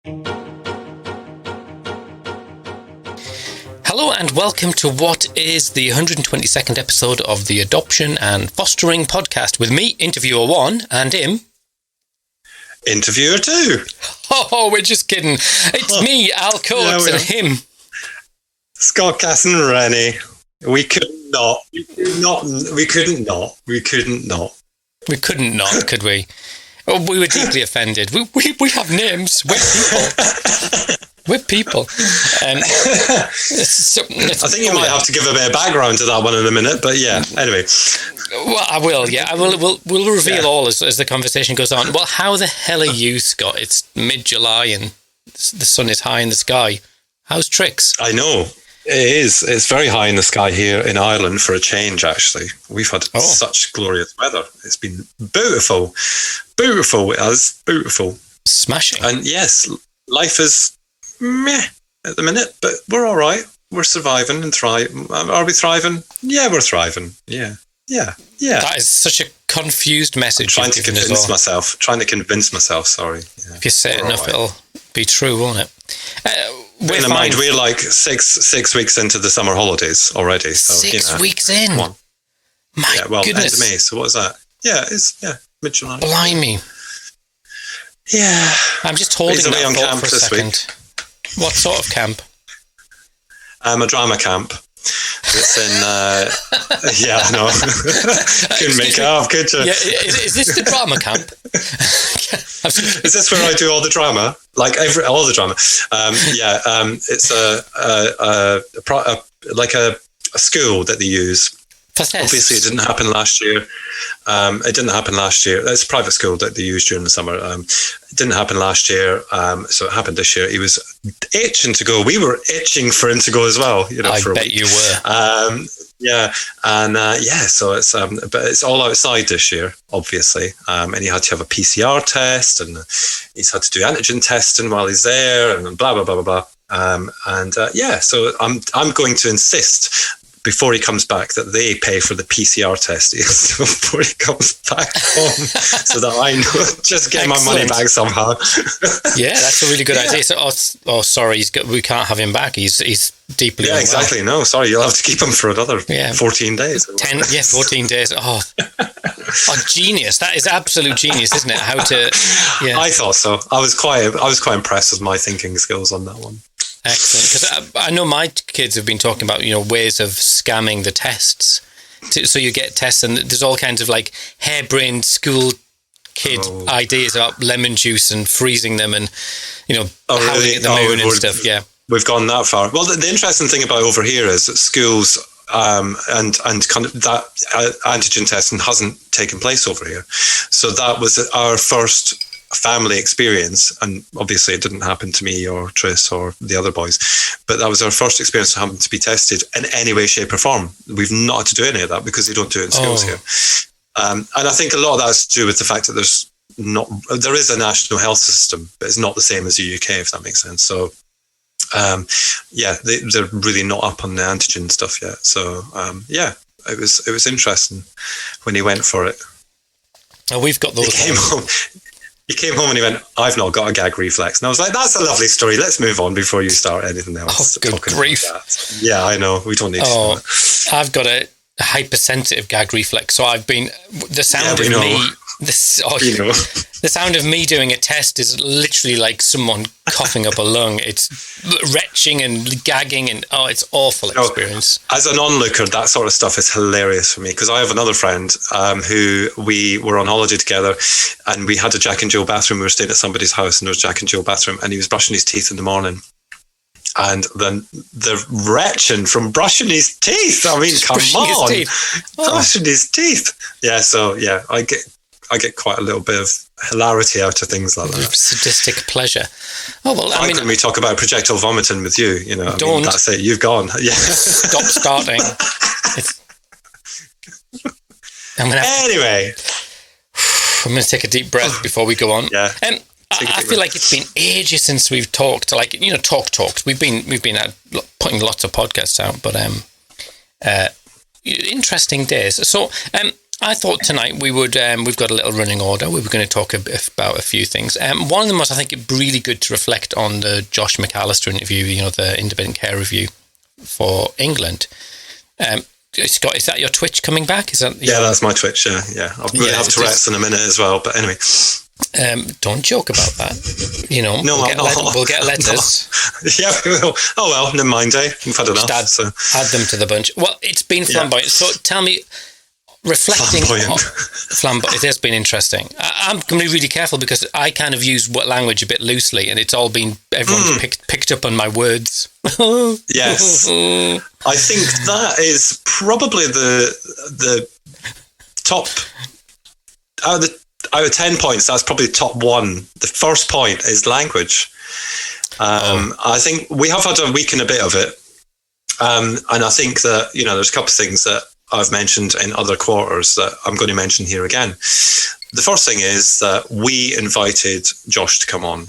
Hello and welcome to what is the 122nd episode of the Adoption and Fostering podcast with me, Interviewer 1, and him. Interviewer 2. Oh, we're just kidding. It's me, Al Coates, and him. Scott Cass and Rennie. We couldn't not, could we? Oh, we were deeply offended. We have names. We're people. I think you might have to give a bit of background to that one in a minute, but yeah, anyway. Well, I will, yeah. We'll reveal all as the conversation goes on. Well, how the hell are you, Scott? It's mid-July and the sun is high in the sky. How's tricks? I know. It is. It's very high in the sky here in Ireland for a change, actually. We've had such glorious weather. It's been beautiful. Beautiful, it is. Beautiful. Smashing. And yes, life is meh at the minute, but we're all right. We're surviving and thriving. Are we thriving? Yeah, we're thriving. Yeah. That is such a confused message. Trying to convince myself, sorry. Yeah. If you say it enough, it'll be true, won't it? Bear in mind, we're like six weeks into the summer holidays already. So, 6 weeks in? Come on. My goodness. End of May, so what is that? Yeah, it's mid-July. Blimey. Yeah. I'm just holding that on thought camp for a this second. week. What sort of camp? A drama camp. It's in, yeah, I know. Couldn't make it up, could you? Yeah, is this the drama camp? Is this where I do all the drama? Like all the drama? It's a school that they use. Obviously, it didn't happen last year. It's a private school that they use during the summer. It didn't happen last year, so it happened this year. He was itching to go. We were itching for him to go as well. I bet you were. So it's but it's all outside this year, obviously. And he had to have a PCR test, and he's had to do antigen testing while he's there, and blah blah blah blah blah. So I'm going to insist, before he comes back, that they pay for the PCR test before he comes back home, so that I know, just get my money back somehow. Yeah, that's a really good idea. So, sorry, we can't have him back. He's deeply unwell. Exactly. No, sorry, you'll have to keep him for another 14 days. 14 days. Oh, genius! That is absolute genius, isn't it? How to? Yeah, I thought so. I was quite impressed with my thinking skills on that one. Excellent, because I know my kids have been talking about ways of scamming the tests. So you get tests, and there's all kinds of like harebrained school kid ideas about lemon juice and freezing them, and howling at the moon and stuff. Yeah, we've gone that far. Well, the interesting thing about over here is that schools and kind of that antigen testing hasn't taken place over here. So that was our first family experience, and obviously it didn't happen to me or Tris or the other boys, but that was our first experience having to be tested in any way, shape or form. We've not had to do any of that because they don't do it in schools here. And I think a lot of that has to do with the fact that there is a national health system, but it's not the same as the UK, if that makes sense. So they're really not up on the antigen stuff yet. So it was interesting when he went for it. Oh, we've got those. He came home and he went, "I've not got a gag reflex." And I was like, "That's a lovely story. Let's move on before you start anything else." Oh, good grief. Yeah, I know. We don't need to know that. I've got a hypersensitive gag reflex. So I've been, the sound of me... The sound of me doing a test is literally like someone coughing up a lung. It's retching and gagging, and it's awful experience. As an onlooker, that sort of stuff is hilarious for me, because I have another friend who we were on holiday together, and we had a Jack and Jill bathroom. We were staying at somebody's house, and there was a Jack and Jill bathroom, and he was brushing his teeth in the morning. And then the retching from brushing his teeth. I mean, come on. Brushing his teeth. Yeah, so yeah, I get quite a little bit of hilarity out of things like that. Sadistic pleasure. Oh, well, I mean, when we talk about projectile vomiting with you, don't. That's it. You've gone. Yeah. Stop starting. Anyway. I'm going to take a deep breath before we go on. Yeah. I feel like it's been ages since we've talked. Like, talks. We've been putting lots of podcasts out, but interesting days. So, I thought tonight we would, we've got a little running order. We were going to talk about a few things. One of them was, I think, really good to reflect on the Josh MacAlister interview, the independent care review for England. Scott, is that your Twitch coming back? Yeah, that's my Twitch, yeah. I'll really have Tourette's in a minute as well, but anyway. Don't joke about that. We'll get letters. No. Yeah, we will. Oh, well, never mind, We've had enough. Add them to the bunch. Well, it's been flamboyant. So tell me, reflecting flamboyant, it has been interesting. I'm going to be really careful because I kind of use language a bit loosely, and it's all been everyone's picked up on my words. Yes, I think that is probably the top out of 10 points. That's probably top one. The first point is language. I think we have had a week and a bit of it, and I think that there's a couple of things that I've mentioned in other quarters that I'm going to mention here again. The first thing is that we invited Josh to come on.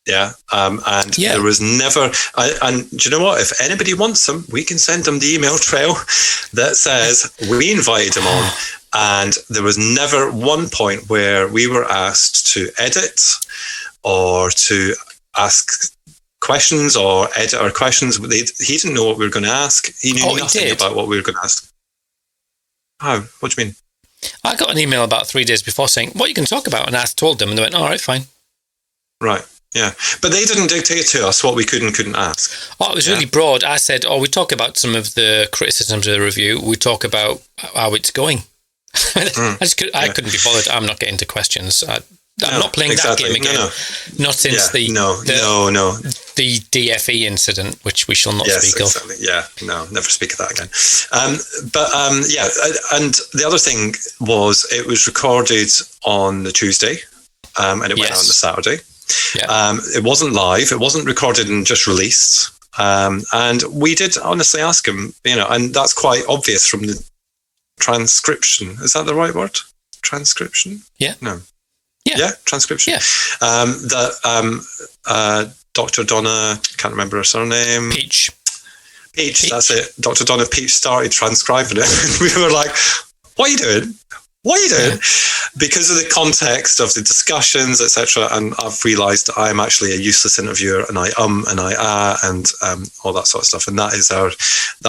Yeah. There was never, and do you know what? If anybody wants them, we can send them the email trail that says we invited him on, and there was never one point where we were asked to edit or to ask questions or edit our questions. He didn't know what we were going to ask. He knew nothing about what we were going to ask. How? What do you mean? I got an email about 3 days before saying, what you can talk about? And I told them, and they went, all right, fine. Right, yeah. But they didn't dictate to us what we could and couldn't ask. Oh, it was really broad. I said, we talk about some of the criticisms of the review. We talk about how it's going. I couldn't be bothered. I'm not getting into questions. I'm not playing that game again. Not since the DFE incident, which we shall not speak of. Yeah, no, never speak of that again. And the other thing was it was recorded on the Tuesday, and it went out on the Saturday. Yeah. It wasn't live. It wasn't recorded and just released. And we did honestly ask him, and that's quite obvious from the transcription. Is that the right word? Transcription? Yeah. No. Yeah, transcription. Yeah. Dr. Donna, can't remember her surname. Peach, that's it. Dr. Donna Peach started transcribing it. And we were like, what are you doing? Yeah. Because of the context of the discussions, etc. And I've realised that I'm actually a useless interviewer, and I and I and all that sort of stuff. And that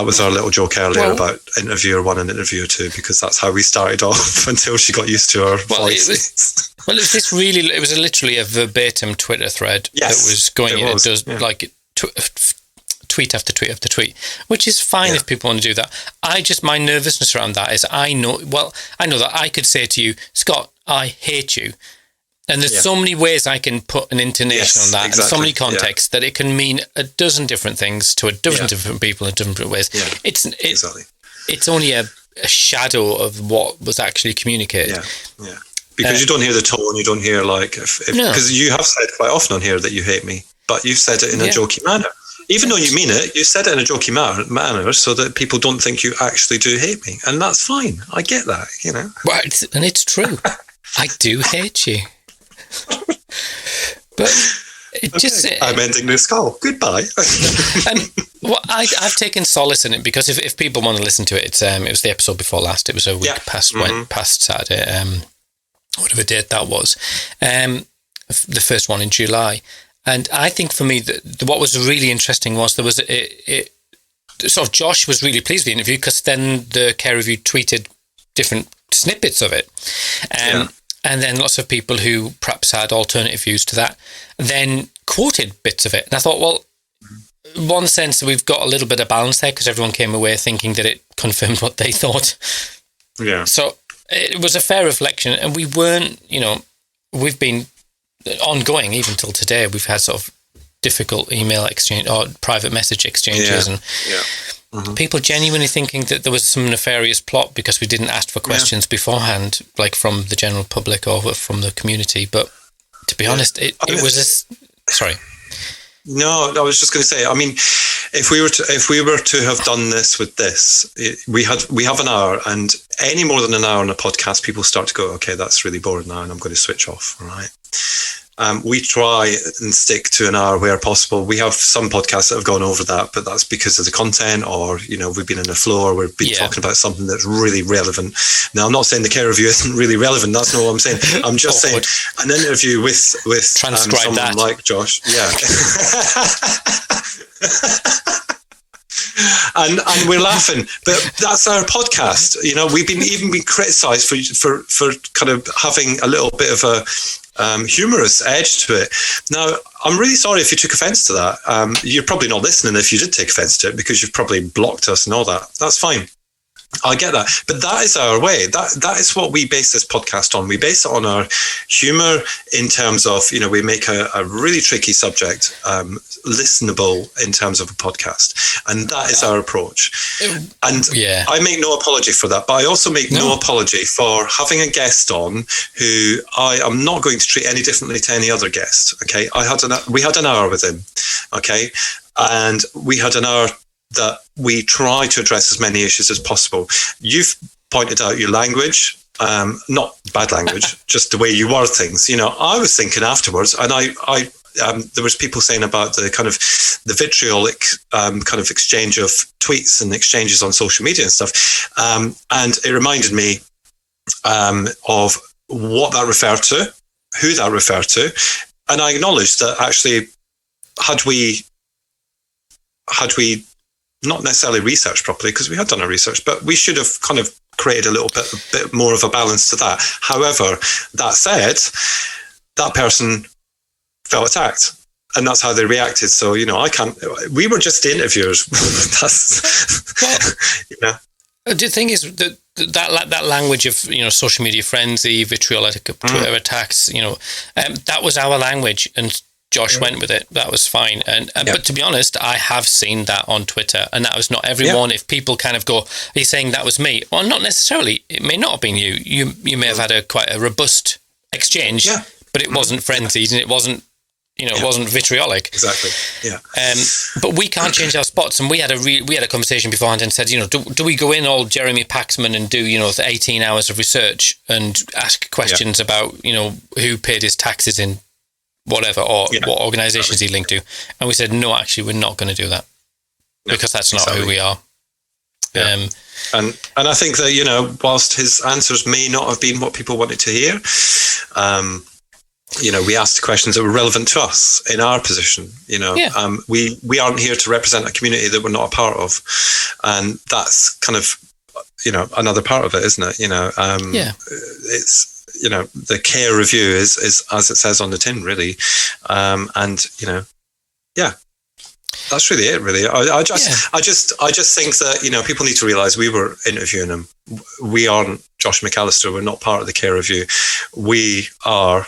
was our little joke earlier about interviewer one and interviewer two, because that's how we started off until she got used to our voices. It was literally a verbatim Twitter thread that was going in. It does tweet after tweet after tweet, which is fine if people want to do that. My nervousness around that is I know that I could say to you, Scott, I hate you. And there's so many ways I can put an intonation on that, and so many contexts that it can mean a dozen different things to a dozen different people in different ways. Yeah. It's only a shadow of what was actually communicated. Yeah. Because you don't hear the tone, you don't hear because you have said quite often on here that you hate me, but you've said it in a jokey manner. Even though you mean it, you said it in a jokey manner so that people don't think you actually do hate me. And that's fine. I get that, Well, and it's true. I do hate you. But I'm ending this call. Goodbye. I've taken solace in it because if people want to listen to it, it was the episode before last. It was a week past Saturday, whatever date that was. The first one in July. And I think for me, what was really interesting was there was sort of Josh was really pleased with the interview because then the care review tweeted different snippets of it. And then lots of people who perhaps had alternative views to that then quoted bits of it. And I thought, well, in one sense, we've got a little bit of balance there because everyone came away thinking that it confirmed what they thought. Yeah. So it was a fair reflection. And we weren't, we've been ongoing even till today. We've had sort of difficult email exchange or private message exchanges and people genuinely thinking that there was some nefarious plot because we didn't ask for questions beforehand, like from the general public or from the community. But to be honest, it was sorry. No, I was just going to say, I mean, if we were to have done this with this, we have an hour, and any more than an hour on a podcast, people start to go, okay, that's really boring now, and I'm going to switch off. All right. We try and stick to an hour where possible. We have some podcasts that have gone over that, but that's because of the content, or we've been in a flow, or we've been talking about something that's really relevant. Now, I'm not saying the care review isn't really relevant. That's not what I'm saying. I'm just saying an interview with someone that. Like Josh. Yeah. And we're laughing, but that's our podcast. We've been criticised for kind of having a little bit of a humorous edge to it. Now, I'm really sorry if you took offence to that. You're probably not listening if you did take offence to it, because you've probably blocked us and all that. That's fine. I get that. But that is our way. That is what we base this podcast on. We base it on our humour in terms of, we make a really tricky subject listenable in terms of a podcast. And that is our approach. And I make no apology for that. But I also make no apology for having a guest on who I am not going to treat any differently to any other guest. Okay. We had an hour with him. Okay. And we had an hour that we try to address as many issues as possible. You've pointed out your language, not bad language, just the way you word things. I was thinking afterwards, and I there was people saying about the kind of the vitriolic kind of exchange of tweets and exchanges on social media and stuff, and it reminded me of what that referred to, who that referred to, and I acknowledged that actually, had we not necessarily researched properly, because we had done our research, but we should have kind of created a bit more of a balance to that. However, that said, that person felt attacked, and that's how they reacted. So, we were just interviewers. The thing is that language of, social media frenzy, vitriolic Twitter attacks, that was our language, and Josh went with it. That was fine. But to be honest, I have seen that on Twitter, and that was not everyone. If people kind of go, are you saying that was me? Well, not necessarily. It may not have been you. You may have had quite a robust exchange, but it wasn't frenzied, and it wasn't, it wasn't vitriolic. Exactly. Yeah. But we can't change our spots, and we had a conversation beforehand and said, do we go in all Jeremy Paxman and do, 18 hours of research and ask questions about, who paid his taxes in whatever, or what organisations he linked to? And we said, no, actually, we're not going to do that, because that's not who we are. Yeah. And I think that, whilst his answers may not have been what people wanted to hear, we asked questions that were relevant to us in our position. We aren't here to represent a community that we're not a part of, and that's kind of another part of it, isn't it? It's the care review is as it says on the tin, really, that's really it. Really, I just think that people need to realise we were interviewing him. We aren't Josh MacAlister. We're not part of the care review. We are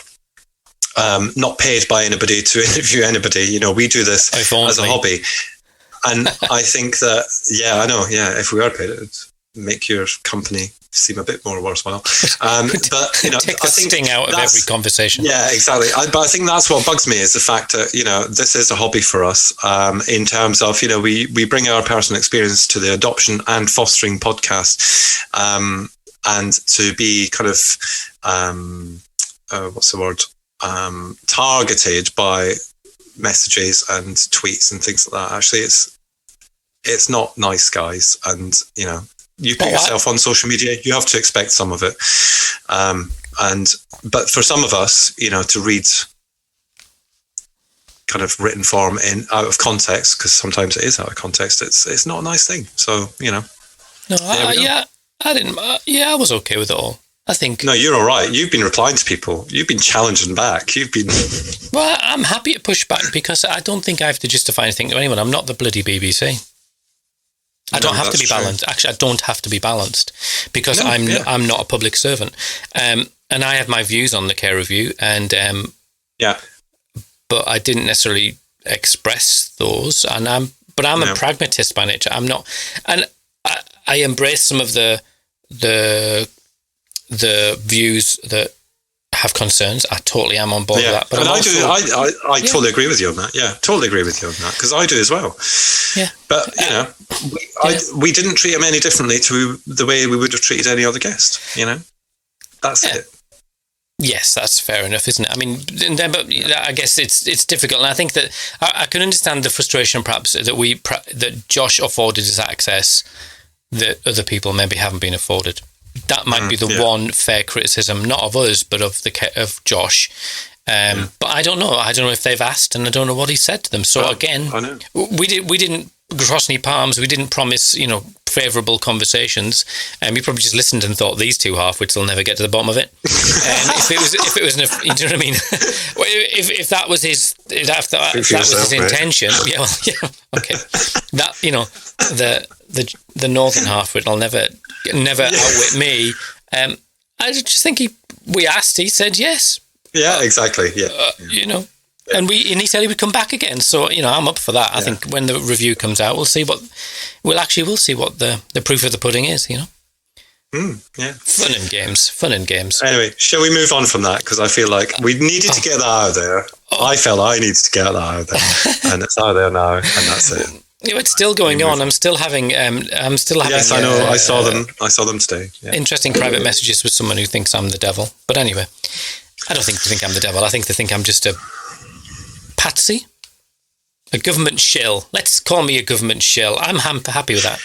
not paid by anybody to interview anybody. We do this as a hobby, and I think that I know. Yeah, if we are paid, it'd make your company seem a bit more worthwhile. But take the sting out of every conversation. Yeah, exactly. But I think that's what bugs me, is the fact that this is a hobby for us. In terms of we bring our personal experience to the adoption and fostering podcast, and to be kind of what's the word? Targeted by messages and tweets and things like that. Actually, it's not nice, guys, and you put yourself on social media, you have to expect some of it. But for some of us, to read kind of written form out of context, because sometimes it is out of context, it's not a nice thing. So, I didn't. I was okay with it all. I think. No, you're all right. You've been replying to people. You've been challenging back. You've been. Well, I'm happy to push back, because I don't think I have to justify anything to anyone. I'm not the bloody BBC. I don't have to be balanced. Actually, I don't have to be balanced, because I'm not a public servant, and I have my views on the care review, and but I didn't necessarily express those, and I'm a pragmatist by nature. I'm not, and I embrace some of the views that have concerns. I totally am on board with that. But and I totally agree with you on that. Yeah, totally agree with you on that, because I do as well. Yeah. But, we didn't treat him any differently to the way we would have treated any other guest, That's it. Yes, that's fair enough, isn't it? I mean, but I guess it's difficult, and I think that I can understand the frustration, perhaps that Josh afforded us access that other people maybe haven't been afforded. That might be the one fair criticism, not of us, but of Josh. But I don't know. I don't know if they've asked, and I don't know what he said to them. So again, we didn't cross any palms. We didn't promise, favourable conversations. We probably just listened and thought these two half-wits will never get to the bottom of it. If it was, you know what I mean? if that was his, if that was his intention, okay. That the northern half-wit will never outwit me. I just think we asked. He said yes. Yeah, exactly. Yeah. And he said he would come back again. So, I'm up for that. I think when the review comes out, we'll see what the proof of the pudding is, Yeah. Fun and games. Anyway, shall we move on from that? Because I feel like we needed to get that out of there. I felt I needed to get that out of there. And it's out there now, and that's it. It's still going on. I'm still having. Yes, I know. I saw them. I saw them today. Yeah. Interesting private messages with someone who thinks I'm the devil. But anyway, I don't think they think I'm the devil. I think they think I'm just a patsy, a government shill. Let's call me a government shill. I'm happy with that.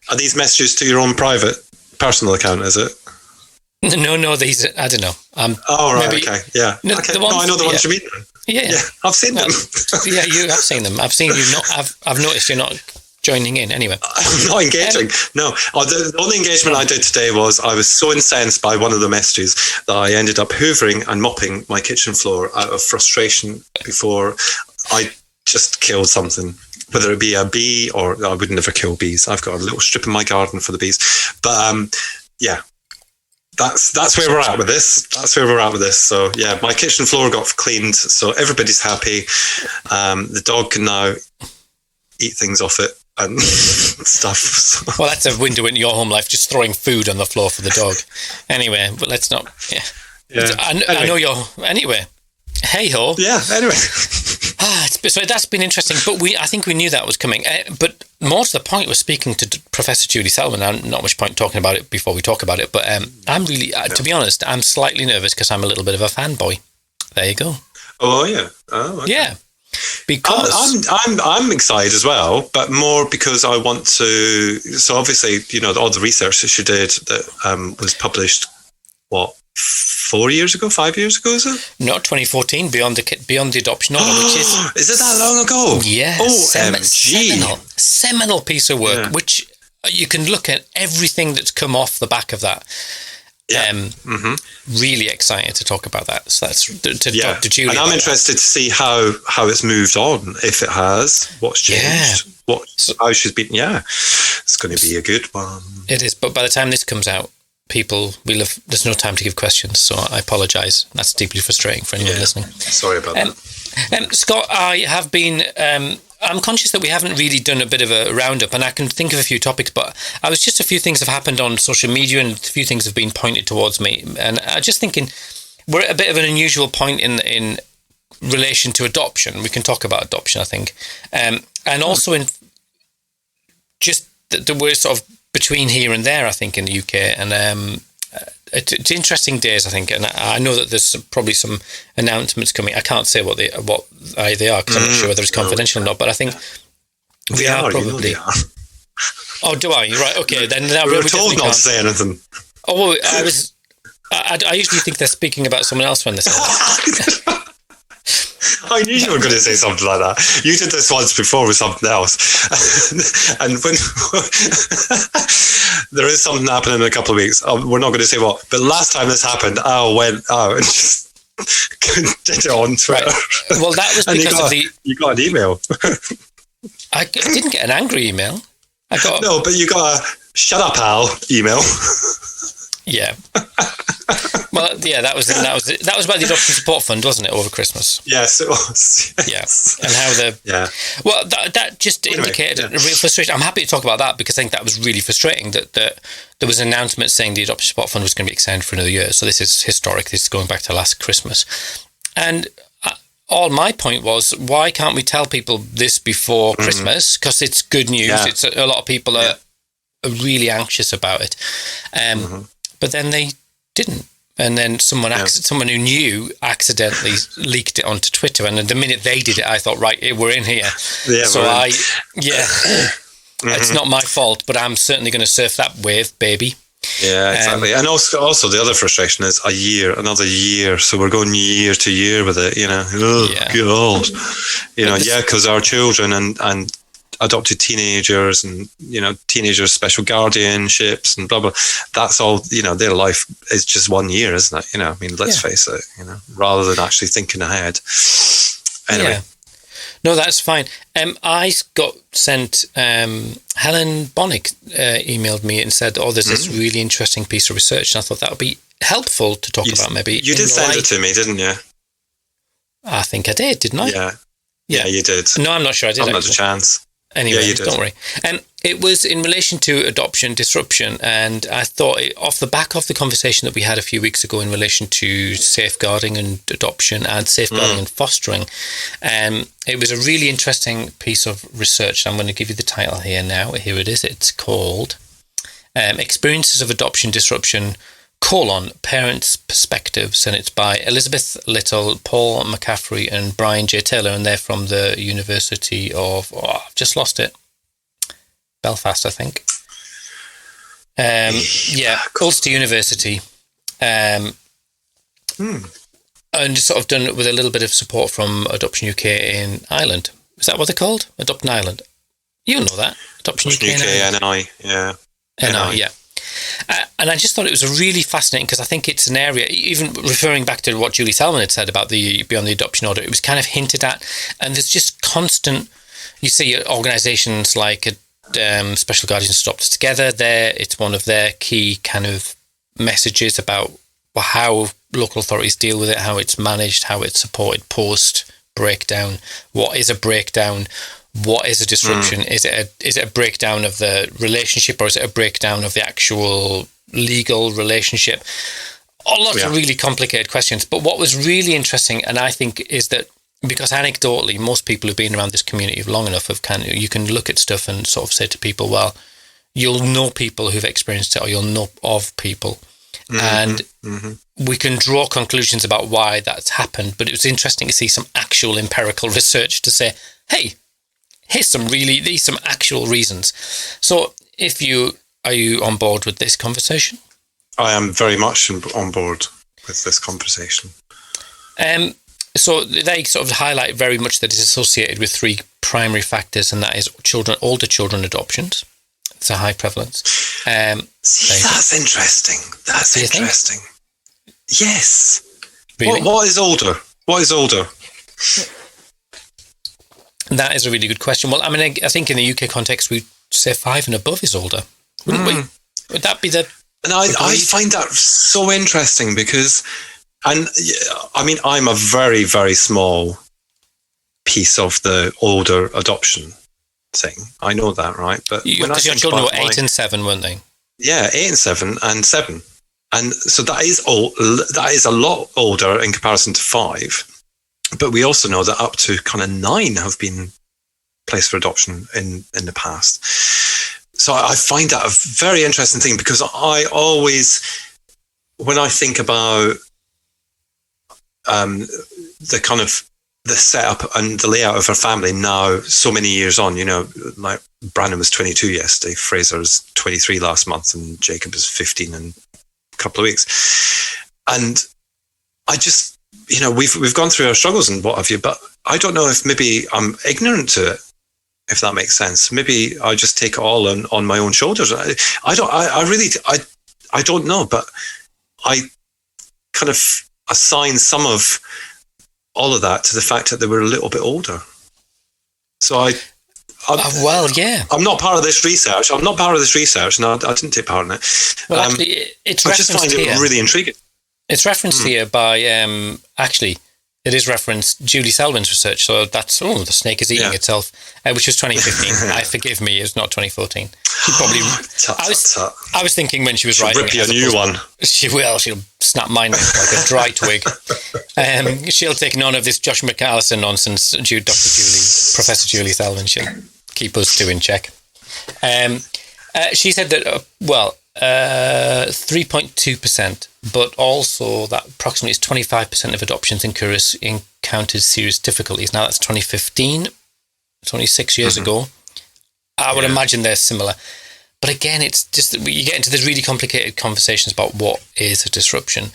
Are these messages to your own private personal account? Is it? No. These. I don't know. Okay. Yeah. No, okay. I know the ones you mean. Yeah. I've seen them. Yeah, you have seen them. I've seen you not. I've noticed you're not joining in. Anyway, I'm not engaging. No, the only engagement I did today was I was so incensed by one of the messages that I ended up hoovering and mopping my kitchen floor out of frustration before I just killed something. Whether it be a bee or I would never kill bees. I've got a little strip in my garden for the bees. But That's where we're at with this. So yeah, my kitchen floor got cleaned, so everybody's happy. The dog can now eat things off it and stuff. Well, that's a window into your home life, just throwing food on the floor for the dog. Anyway, but let's not. Yeah. I know you're. Anyway, hey ho. Yeah. Anyway. So that's been interesting, but I think we knew that was coming. But more to the point, we're speaking to Professor Julie Selwyn. Not much point talking about it before we talk about it, but I'm really, to be honest, I'm slightly nervous because I'm a little bit of a fanboy. There you go. Oh yeah. Oh okay. Yeah. Because I'm excited as well, but more because I want to. So obviously, all the research that she did that was published. What? 5 years ago, is it? Not 2014, beyond the adoption order, which is it that long ago? Yeah. Seminal piece of work, which you can look at everything that's come off the back of that. Yeah. Really excited to talk about that. So that's to Dr. Julie. And I'm interested to see how it's moved on, if it has, what's changed, how she's been. Yeah, it's going to be a good one. It is, but by the time this comes out, there's no time to give questions, so I apologise. That's deeply frustrating for anyone listening. Sorry about that. Scott, I have been I'm conscious that we haven't really done a bit of a roundup, and I can think of a few topics, but I was just a few things have happened on social media and a few things have been pointed towards me, and I'm just thinking we're at a bit of an unusual point in relation to adoption. We can talk about adoption, I think, and also in just that we're sort of between here and there, I think, in the UK, and it's interesting days, I think, and I know that there's probably some announcements coming. I can't say what they are because I'm not sure whether it's confidential or not. But I think we are probably. They are. Oh, do I? Right. Okay. Then we were told not to say anything. Oh, well, I was. I usually think they're speaking about someone else when they say that. I knew you were going to say something like that. You did this once before with something else. And when there is something happening in a couple of weeks, we're not going to say what, but last time this happened, I went out and just did it on Twitter. Right. Well, that was because you got an email. I didn't get an angry email. No, but you got a shut up, Al email. Yeah. Well, yeah, that was about the Adoption Support Fund, wasn't it, over Christmas? Yes, it was. Yes. Yeah, and how well, that just indicated a real frustration. I'm happy to talk about that because I think that was really frustrating that there was an announcement saying the Adoption Support Fund was going to be extended for another year. So this is historic. This is going back to last Christmas. And all my point was, why can't we tell people this before Christmas? Because it's good news. Yeah. It's a lot of people are really anxious about it. But then they didn't. And then someone who knew accidentally leaked it onto Twitter. And the minute they did it, I thought, right, we're in here. Yeah, so it's not my fault, but I'm certainly going to surf that wave, baby. Yeah, exactly. And also the other frustration is another year. So we're going year to year with it, God. Because our children and adopted teenagers and, teenagers, special guardianships and blah, blah. That's all, their life is just 1 year, isn't it? Let's face it, rather than actually thinking ahead. Anyway. Yeah. No, that's fine. I got sent, Helen Bonnick emailed me and said, there's this really interesting piece of research. And I thought that would be helpful to talk about maybe. You did send it to me, didn't you? I think I did, didn't I? Yeah, you did. No, I'm not sure I did. Not a chance. Anyway, don't worry. It was in relation to adoption disruption, and I thought off the back of the conversation that we had a few weeks ago in relation to safeguarding and adoption and safeguarding and fostering, it was a really interesting piece of research. I'm going to give you the title here now. Here it is. It's called Experiences of Adoption Disruption, Parents' Perspectives, and it's by Elizabeth Little, Paul McCaffrey and Brian J. Taylor, and they're from the University of, I've just lost it, Belfast, I think. Ulster University. And sort of done it with a little bit of support from Adoption UK in Ireland. Is that what they're called? Adopting Ireland. You know that. Adoption UK in Ireland. NI, yeah. And I just thought it was a really fascinating, because I think it's an area, even referring back to what Julie Salmon had said about the Beyond the Adoption Order, it was kind of hinted at, and there's just constant, you see organisations like Special Guardians Adopters Together there, it's one of their key kind of messages about how local authorities deal with it, how it's managed, how it's supported post-breakdown, what is a breakdown, what is a disruption? Is it a breakdown of the relationship, or is it a breakdown of the actual legal relationship? Lots of really complicated questions. But what was really interesting, and I think, is that because anecdotally, most people who've been around this community long enough you can look at stuff and sort of say to people, well, you'll know people who've experienced it, or you'll know of people. And we can draw conclusions about why that's happened. But it was interesting to see some actual empirical research to say, hey, here's some actual reasons. So are you on board with this conversation? I am very much on board with this conversation. So they sort of highlight very much that it's associated with three primary factors, and that is older children adoptions. It's a high prevalence. That's interesting. That's interesting. Yes. Really? What is older? What is older? That is a really good question. Well, I mean, I think in the UK context, we'd say 5 and above is older, wouldn't we? Would that be the... And I find that so interesting because, and I mean, I'm a very, very small piece of the older adoption thing. I know that, right? But because your children were 8 and 7, weren't they? Yeah, 8 and 7 and 7. And so that is old. That is a lot older in comparison to 5. But we also know that up to kind of 9 have been placed for adoption in the past. So I find that a very interesting thing, because I always, when I think about the kind of the setup and the layout of our family now, so many years on, like Brandon was 22 yesterday, Fraser was 23 last month, and Jacob is 15 in a couple of weeks. And I just, we've gone through our struggles and what have you, but I don't know if maybe I'm ignorant to it, if that makes sense. Maybe I just take it all on my own shoulders. I don't know, but I kind of assign some of all of that to the fact that they were a little bit older. So I'm not part of this research. No, I didn't take part in it. Well, actually, it's I just find it really intriguing. It's referenced here by, it is referenced Julie Selwyn's research. So that's, the snake is eating itself, which was 2015. Forgive me, it's not 2014. She probably, I was thinking when she was writing. She'll rip you a new one. She'll snap mine like a dry twig. She'll take none of this Josh MacAlister nonsense. Professor Julie Selwyn, she'll keep us two in check. She said that, 3.2%, but also that approximately 25% of adoptions encountered serious difficulties. Now that's 2015, 26 years ago. I would imagine they're similar. But again, it's just that you get into these really complicated conversations about what is a disruption.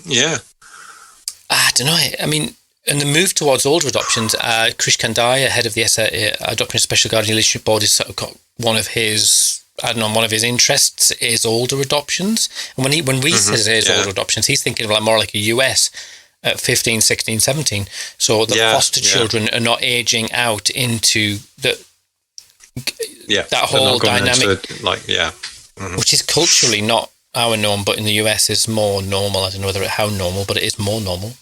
Yeah. I don't know. I mean, and the move towards older adoptions, Krish Kandaya, head of the Adoption Special Guardian Leadership Board, has sort of got one of his interests is older adoptions. And when we say older adoptions, he's thinking of more like a US at 15, 16, 17. So the foster children are not aging out into that whole dynamic. Which is culturally not our norm, but in the US is more normal. I don't know how normal, but it is more normal.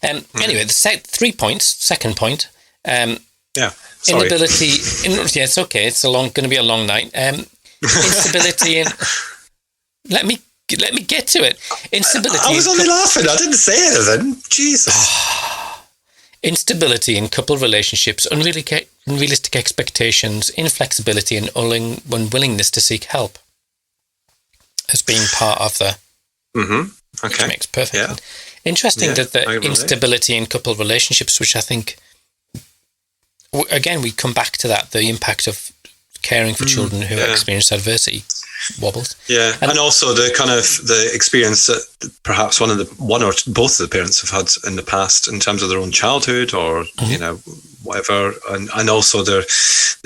Anyway, the 3 points. Second point. Inability. It's okay. It's going to be a long night. Instability in. Let me get to it. Instability. I was only laughing. I didn't say anything. Jesus. Instability in couple relationships, unrealistic expectations, inflexibility, and unwillingness to seek help as being part of the. Okay. Which makes perfect sense. Interesting that the instability in couple relationships, which I think, again, we come back to that, the impact of caring for children who experience adversity wobbles. Yeah, and also the kind of the experience that perhaps one or both of the parents have had in the past in terms of their own childhood or, whatever, and also the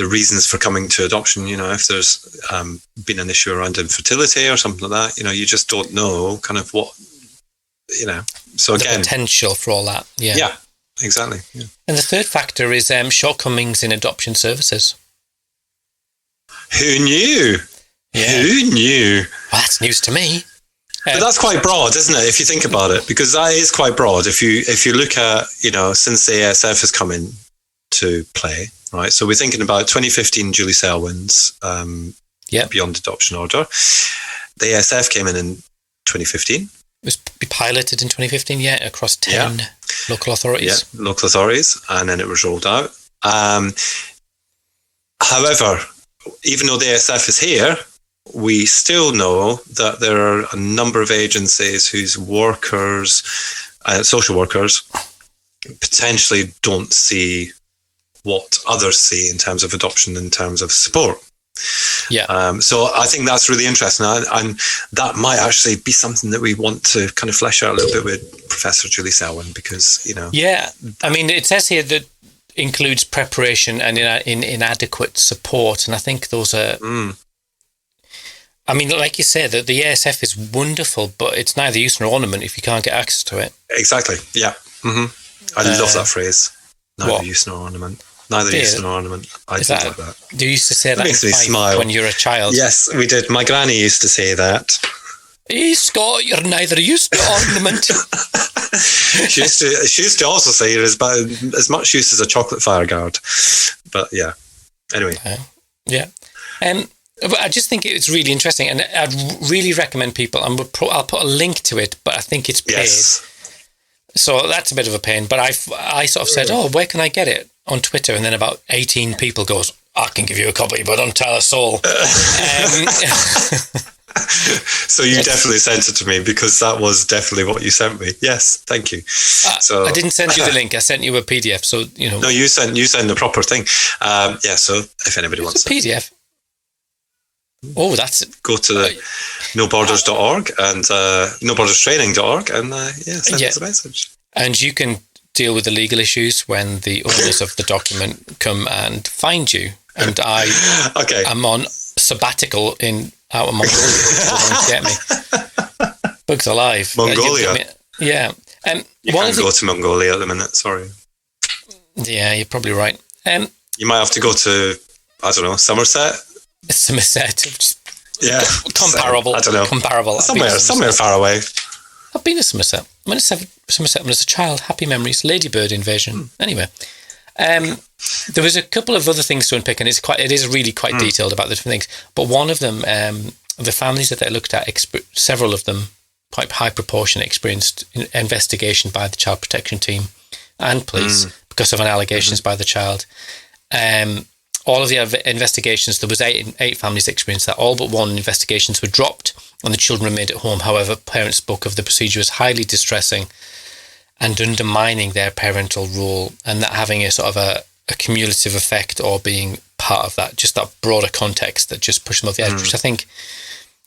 reasons for coming to adoption, if there's been an issue around infertility or something like that, you just don't know kind of what, so again. The potential for all that, Yeah, exactly. Yeah. And the third factor is shortcomings in adoption services. Who knew? Yeah. Who knew? Well, that's news to me. But that's quite broad, isn't it? If you think about it, because that is quite broad. If you look at, since the ASF has come in to play, right? So we're thinking about 2015 Julie Selwyn's Beyond Adoption Order. The ASF came in 2015. It was piloted in 2015, across 10 local authorities. Yeah, local authorities, and then it was rolled out. However, even though the ASF is here, we still know that there are a number of agencies whose workers, social workers, potentially don't see what others see in terms of adoption, in terms of support. Yeah. So I think that's really interesting, and that might actually be something that we want to kind of flesh out a little bit with Professor Julie Selwyn, because Yeah, I mean, it says here that includes preparation and inadequate support, and I think those are. I mean, like you said, the ASF is wonderful, but it's neither use nor ornament if you can't get access to it. Exactly. Yeah. I love that phrase. Neither use nor ornament. Neither use nor ornament. I do like that. You used to say that when you were a child. Yes, we did. My granny used to say that. Hey, Scott, you're neither use nor ornament. She used to also say you're as much use as a chocolate fire guard. But yeah. Anyway. But I just think it's really interesting, and I'd really recommend people. I'll put a link to it, but I think it's paid. Yes. So that's a bit of a pain. But I sort of said, where can I get it? On Twitter, and then about 18 people goes, I can give you a copy, but don't tell a soul. So you definitely sent it to me, because that was definitely what you sent me. Yes, thank you. I didn't send you the link. I sent you a PDF. So No, you sent the proper thing. So if anybody wants a PDF. Oh, that's go to the noborders.org and noborderstraining.org and send us a message. And you can deal with the legal issues when the owners of the document come and find you. And I am on sabbatical out of Mongolia. So don't get me. Bugs alive. Mongolia? Yeah. You can't go to Mongolia at the minute, sorry. Yeah, you're probably right. You might have to go to, I don't know, Somerset? Comparable. I don't know. Comparable. Somewhere far away. I've been to Somerset. I went to Somerset when I was a child. Happy memories. Ladybird invasion. Anyway, there was a couple of other things to unpick, and it is really quite detailed about the different things. But one of them, the families that they looked at, several of them, quite high proportion, experienced investigation by the child protection team and police because of allegations by the child. all of the investigations, there was eight families that experienced that. All but one investigations were dropped and the children remained at home. However, parents spoke of the procedure as highly distressing and undermining their parental role, and that having a sort of a cumulative effect or being part of that, just that broader context that just pushed them off the edge, which I think,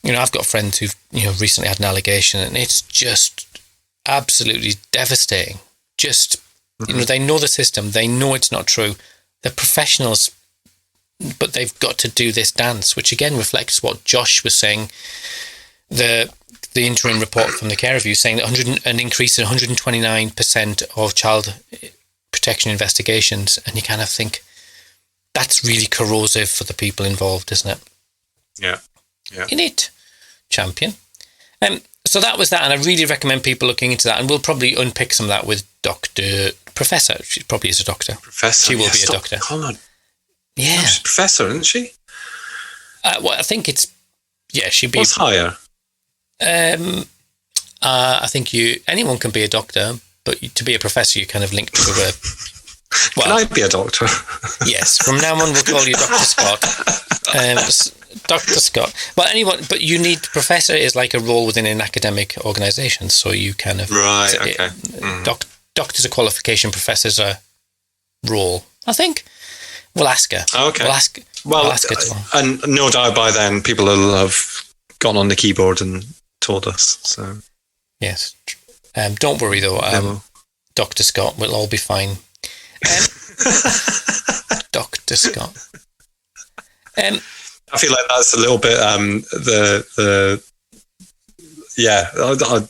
I've got friends who've, recently had an allegation, and it's just absolutely devastating. Just, they know the system, they know it's not true. They're professionals, but they've got to do this dance, which again reflects what Josh was saying, the interim report from the Care Review saying that an increase in 129% of child protection investigations, and you kind of think that's really corrosive for the people involved, isn't it? Yeah. In it, champion. So that was that, and I really recommend people looking into that, and we'll probably unpick some of that with Professor. She probably is a doctor. Professor. She will be a doctor. Yeah. No, she's a professor, isn't she? Well, I think it's... Yeah, she'd be... What's higher? I think anyone can be a doctor, but to be a professor, you kind of linked to a... Well, can I be a doctor? Yes. From now on, we'll call you Dr. Scott. Dr. Scott. But you need... Professor is like a role within an academic organisation, so you kind of... Right, okay. Doctor's a qualification, professor's a role, I think. We'll ask her. Okay. We'll ask her tomorrow. And no doubt by then people will have gone on the keyboard and told us. So yes. Don't worry though. Dr. Scott, we'll all be fine. Dr. Scott. I feel like that's a little bit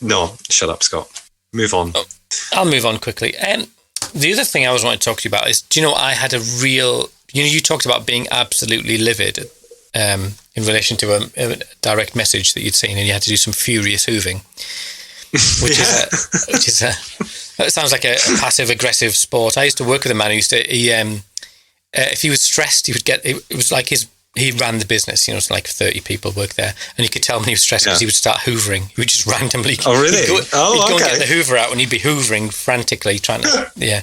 no, shut up, Scott. Move on. Oh, I'll move on quickly. The other thing I was wanting to talk to you about is, I had a real... you talked about being absolutely livid in relation to a direct message that you'd seen, and you had to do some furious hooving, that sounds like a passive-aggressive sport. I used to work with a man who used to... if he was stressed, he would get... It was like he ran the business, it's like 30 people work there, and you could tell when he was stressed because he would start hoovering. He would just randomly... Oh, really? He'd go and get the hoover out, and he'd be hoovering frantically, trying to... Yeah.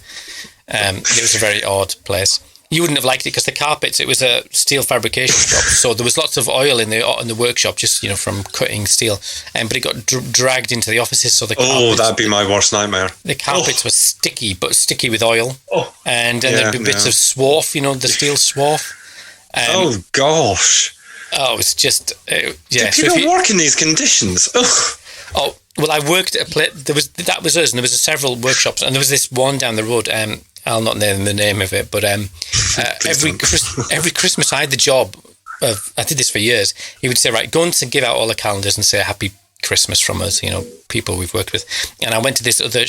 It was a very odd place. You wouldn't have liked it because the carpets, it was a steel fabrication shop, so there was lots of oil in the workshop, just, from cutting steel, but it got dragged into the offices, so the carpets... Oh, that'd be my worst nightmare. The carpets were sticky with oil, and there'd be bits of swarf, the steel swarf. Oh gosh! Oh, it's just Do people work in these conditions? Oh well, I worked at a place. That was us, and there was several workshops, and there was this one down the road. I'll not name the name of it, but every Christmas I had the job of. I did this for years. He would say, "Right, go and give out all the calendars and say Happy Christmas from us." People we've worked with. And I went to this other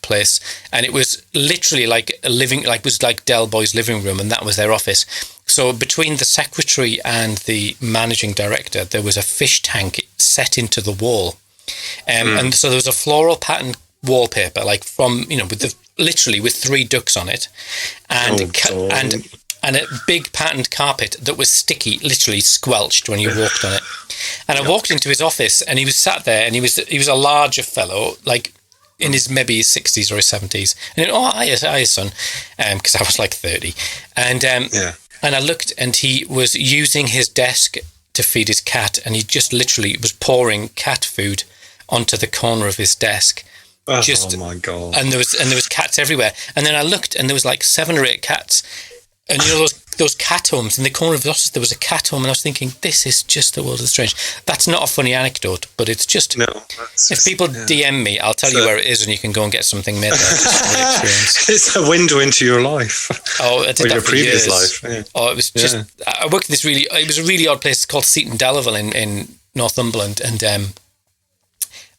place, and it was literally like it was like Del Boy's living room, and that was their office. So between the secretary and the managing director, there was a fish tank set into the wall. And so there was a floral pattern wallpaper, like from, literally with 3 ducks on it, and a big patterned carpet that was sticky, literally squelched when you walked on it. And I walked into his office, and he was sat there, and he was a larger fellow, like in his maybe his 60s or his 70s. And hi, son, because I was like 30. And I looked, and he was using his desk to feed his cat, and he just literally was pouring cat food onto the corner of his desk. Oh my God. And there was cats everywhere. And then I looked, and there was like 7 or 8 cats. And those cat homes, in the corner of the office, there was a cat home, and I was thinking, this is just the world of strange. That's not a funny anecdote, but it's just... No. If people DM me, I'll tell you where it is, and you can go and get something made there. It's a window into your life. Oh, I did that your for previous years. life. Yeah. Oh, it was just... Yeah. I worked at it was a really odd place called Seaton Delaval in Northumberland, and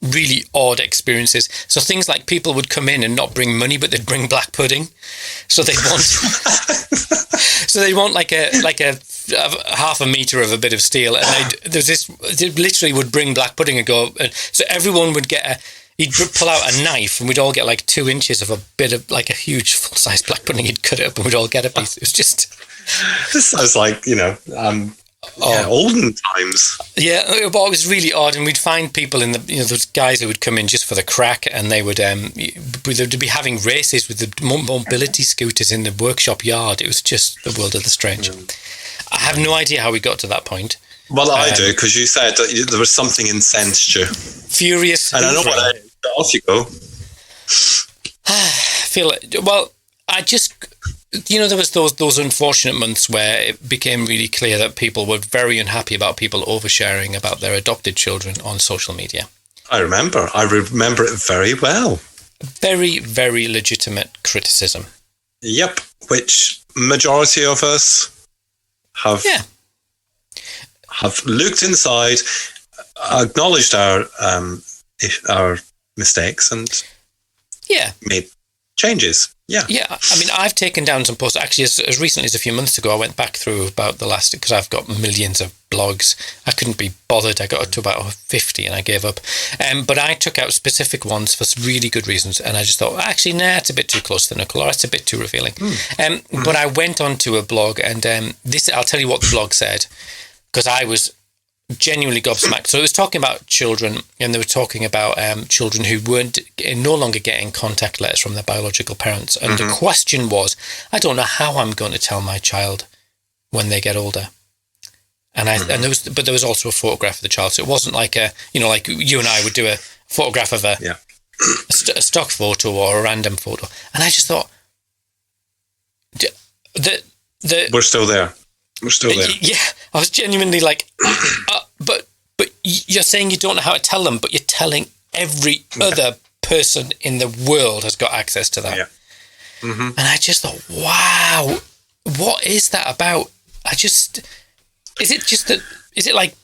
really odd experiences. So things like people would come in and not bring money, but they'd bring black pudding. So they'd want like a half a meter of a bit of steel, and they literally would bring black pudding and go. So everyone would get he'd pull out a knife, and we'd all get like 2 inches of a bit of like a huge full size black pudding. He'd cut it up, and we'd all get a piece. It was just. This sounds like olden times. Yeah, well, it was really odd, and we'd find people in those guys who would come in just for the crack, and they would they'd be having races with the mobility scooters in the workshop yard. It was just the world of the strange. I have no idea how we got to that point. Well, I do, because you said that there was something incensed you. Furious. And I know what that is, but off you go. I just, there was those unfortunate months where it became really clear that people were very unhappy about people oversharing about their adopted children on social media. I remember it very well. Very, very legitimate criticism. Yep, which majority of us have looked inside, acknowledged our mistakes, and made changes. Yeah. I mean, I've taken down some posts. Actually, as recently as a few months ago, I went back through about the last, because I've got millions of blogs. I couldn't be bothered. I got to about 50 and I gave up. But I took out specific ones for really good reasons. And I just thought, actually, it's a bit too close to the knuckle, or it's a bit too revealing. But I went onto a blog, and I'll tell you what the blog said, because I was genuinely gobsmacked. So it was talking about children, and they were talking about children who weren't no longer getting contact letters from their biological parents. And the question was, I don't know how I'm going to tell my child when they get older. And there was also a photograph of the child. So it wasn't like like you and I would do a photograph of a stock photo or a random photo. And I just thought, we're still there. We're still there. Yeah, I was genuinely like, but you're saying you don't know how to tell them, but you're telling every other person in the world has got access to that. Yeah. And I just thought, wow, what is that about? Is it like,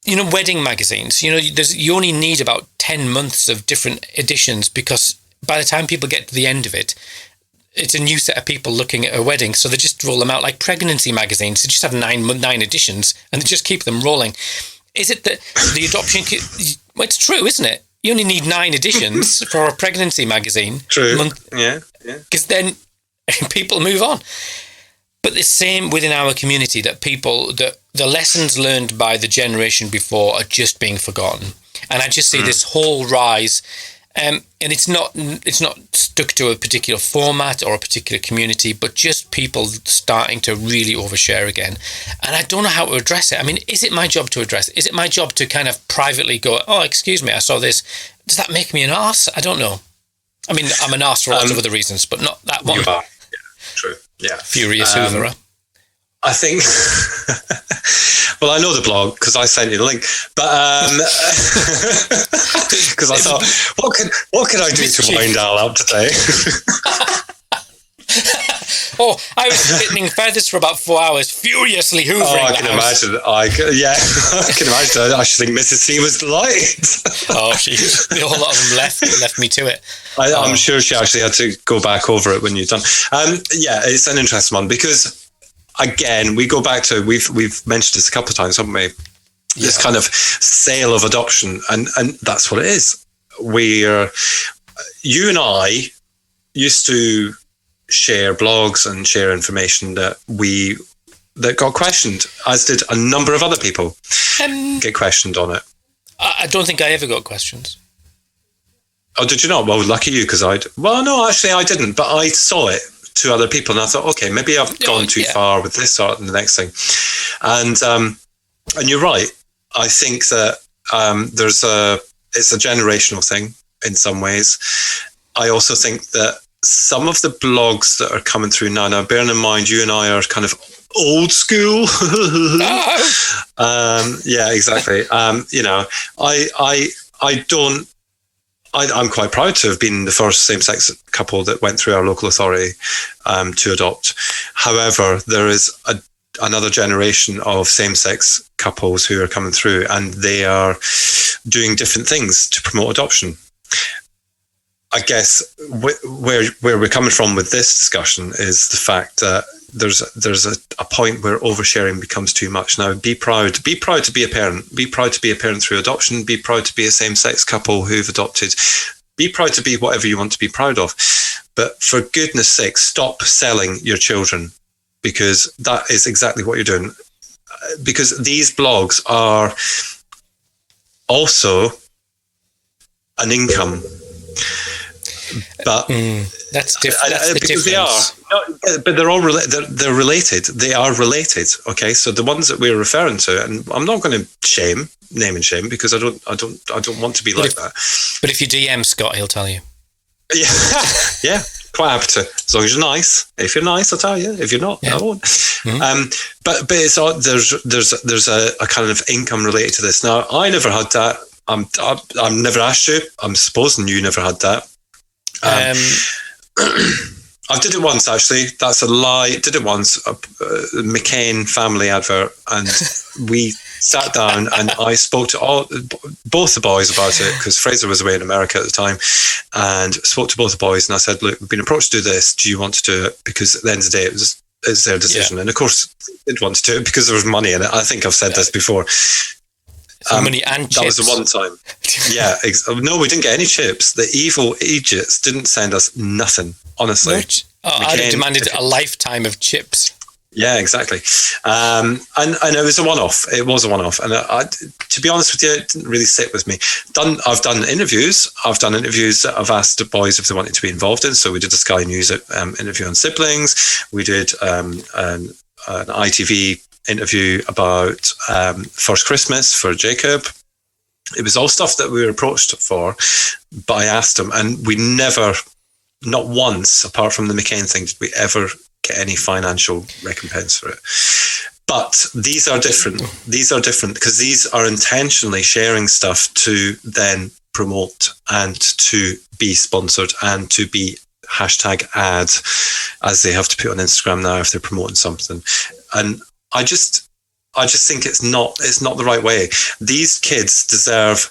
wedding magazines? You only need about 10 months of different editions, because by the time people get to the end of it, it's a new set of people looking at a wedding, so they just roll them out like pregnancy magazines. They just have nine editions, and they just keep them rolling. Is it that the adoption? Well, it's true, isn't it? You only need 9 editions for a pregnancy magazine. True. Yeah. Because then people move on. But the same within our community, that the lessons learned by the generation before are just being forgotten, and I just see this whole rise. And it's not stuck to a particular format or a particular community, but just people starting to really overshare again. And I don't know how to address it. I mean, is it my job to address it? Is it my job to kind of privately go, oh, excuse me, I saw this. Does that make me an arse? I don't know. I mean, I'm an arse for lots of other reasons, but not that one. You are. Yeah, true. Yeah. Furious Hooverer. I think, well, I know the blog because I sent you the link, but because I thought, what can I do to wind Al up today? I was spitting feathers for about 4 hours, furiously hoovering. I can imagine. I can imagine. I should think Mrs. C was delighted. A whole lot of them left me to it. I'm sure she actually had to go back over it when you're done. It's an interesting one because, again, we go back to, we've mentioned this a couple of times, haven't we? This kind of sale of adoption, and that's what it is. You and I used to share blogs and share information that got questioned, as did a number of other people get questioned on it. I don't think I ever got questions. Oh, did you not? Well, lucky you, because no, actually I didn't, but I saw it to other people, and I thought, okay, maybe I've gone too far with this or the next thing. And you're right. I think that it's a generational thing in some ways. I also think that some of the blogs that are coming through now, bearing in mind you and I are kind of old school. Yeah, exactly. I'm quite proud to have been the first same-sex couple that went through our local authority to adopt. However, there is another generation of same-sex couples who are coming through, and they are doing different things to promote adoption. I guess where we're coming from with this discussion is the fact that there's a point where oversharing becomes too much. Now, be proud to be a parent. Be proud to be a parent through adoption. Be proud to be a same-sex couple who've adopted. Be proud to be whatever you want to be proud of. But for goodness sake, stop selling your children, because that is exactly what you're doing. because these blogs are also an income, but that's different. That's the because difference. they are, no, but they're all they're related. They are related. Okay, so the ones that we're referring to, and I'm not going to name and shame, because I don't want to be like that. But if you DM Scott, he'll tell you. Yeah, yeah, quite happy to. As long as you're nice. If you're nice, I'll tell you. If you're not, I won't. But it's there's a kind of income related to this. Now, I never had that. I'm never asked you. I'm supposing you never had that. I did it once, actually. That's a lie. Did it once. A McCain family advert, and we sat down and I spoke to both the boys about it, because Fraser was away in America at the time, and spoke to both the boys, and I said, look, we've been approached to do this. Do you want to do it? Because at the end of the day, it's their decision. And of course, they did want to do it because there was money in it. I think I've said this before. Money and chips. That was the one time. Yeah. No, we didn't get any chips. The evil idiots didn't send us nothing, honestly. I'd have demanded a lifetime of chips. Yeah, exactly. And it was a one-off. It was a one-off. And to be honest with you, it didn't really sit with me. I've done interviews. That I've asked the boys if they wanted to be involved in. So we did a Sky News interview on siblings. We did an ITV interview about First Christmas for Jacob. It was all stuff that we were approached for, but I asked them, and we never, not once, apart from the McCain thing, did we ever get any financial recompense for it. But these are different. These are different because these are intentionally sharing stuff to then promote and to be sponsored and to be hashtag ad, as they have to put on Instagram now if they're promoting something. And I just think it's not the right way. These kids deserve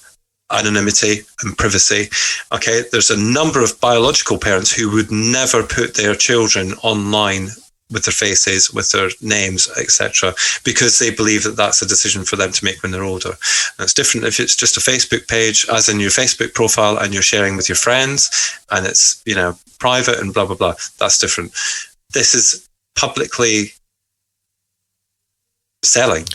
anonymity and privacy. Okay, there's a number of biological parents who would never put their children online with their faces, with their names, etc., because they believe that that's a decision for them to make when they're older. And it's different if it's just a Facebook page, as in your Facebook profile, and you're sharing with your friends, and it's, you know, private and blah blah blah. That's different. This is publicly selling.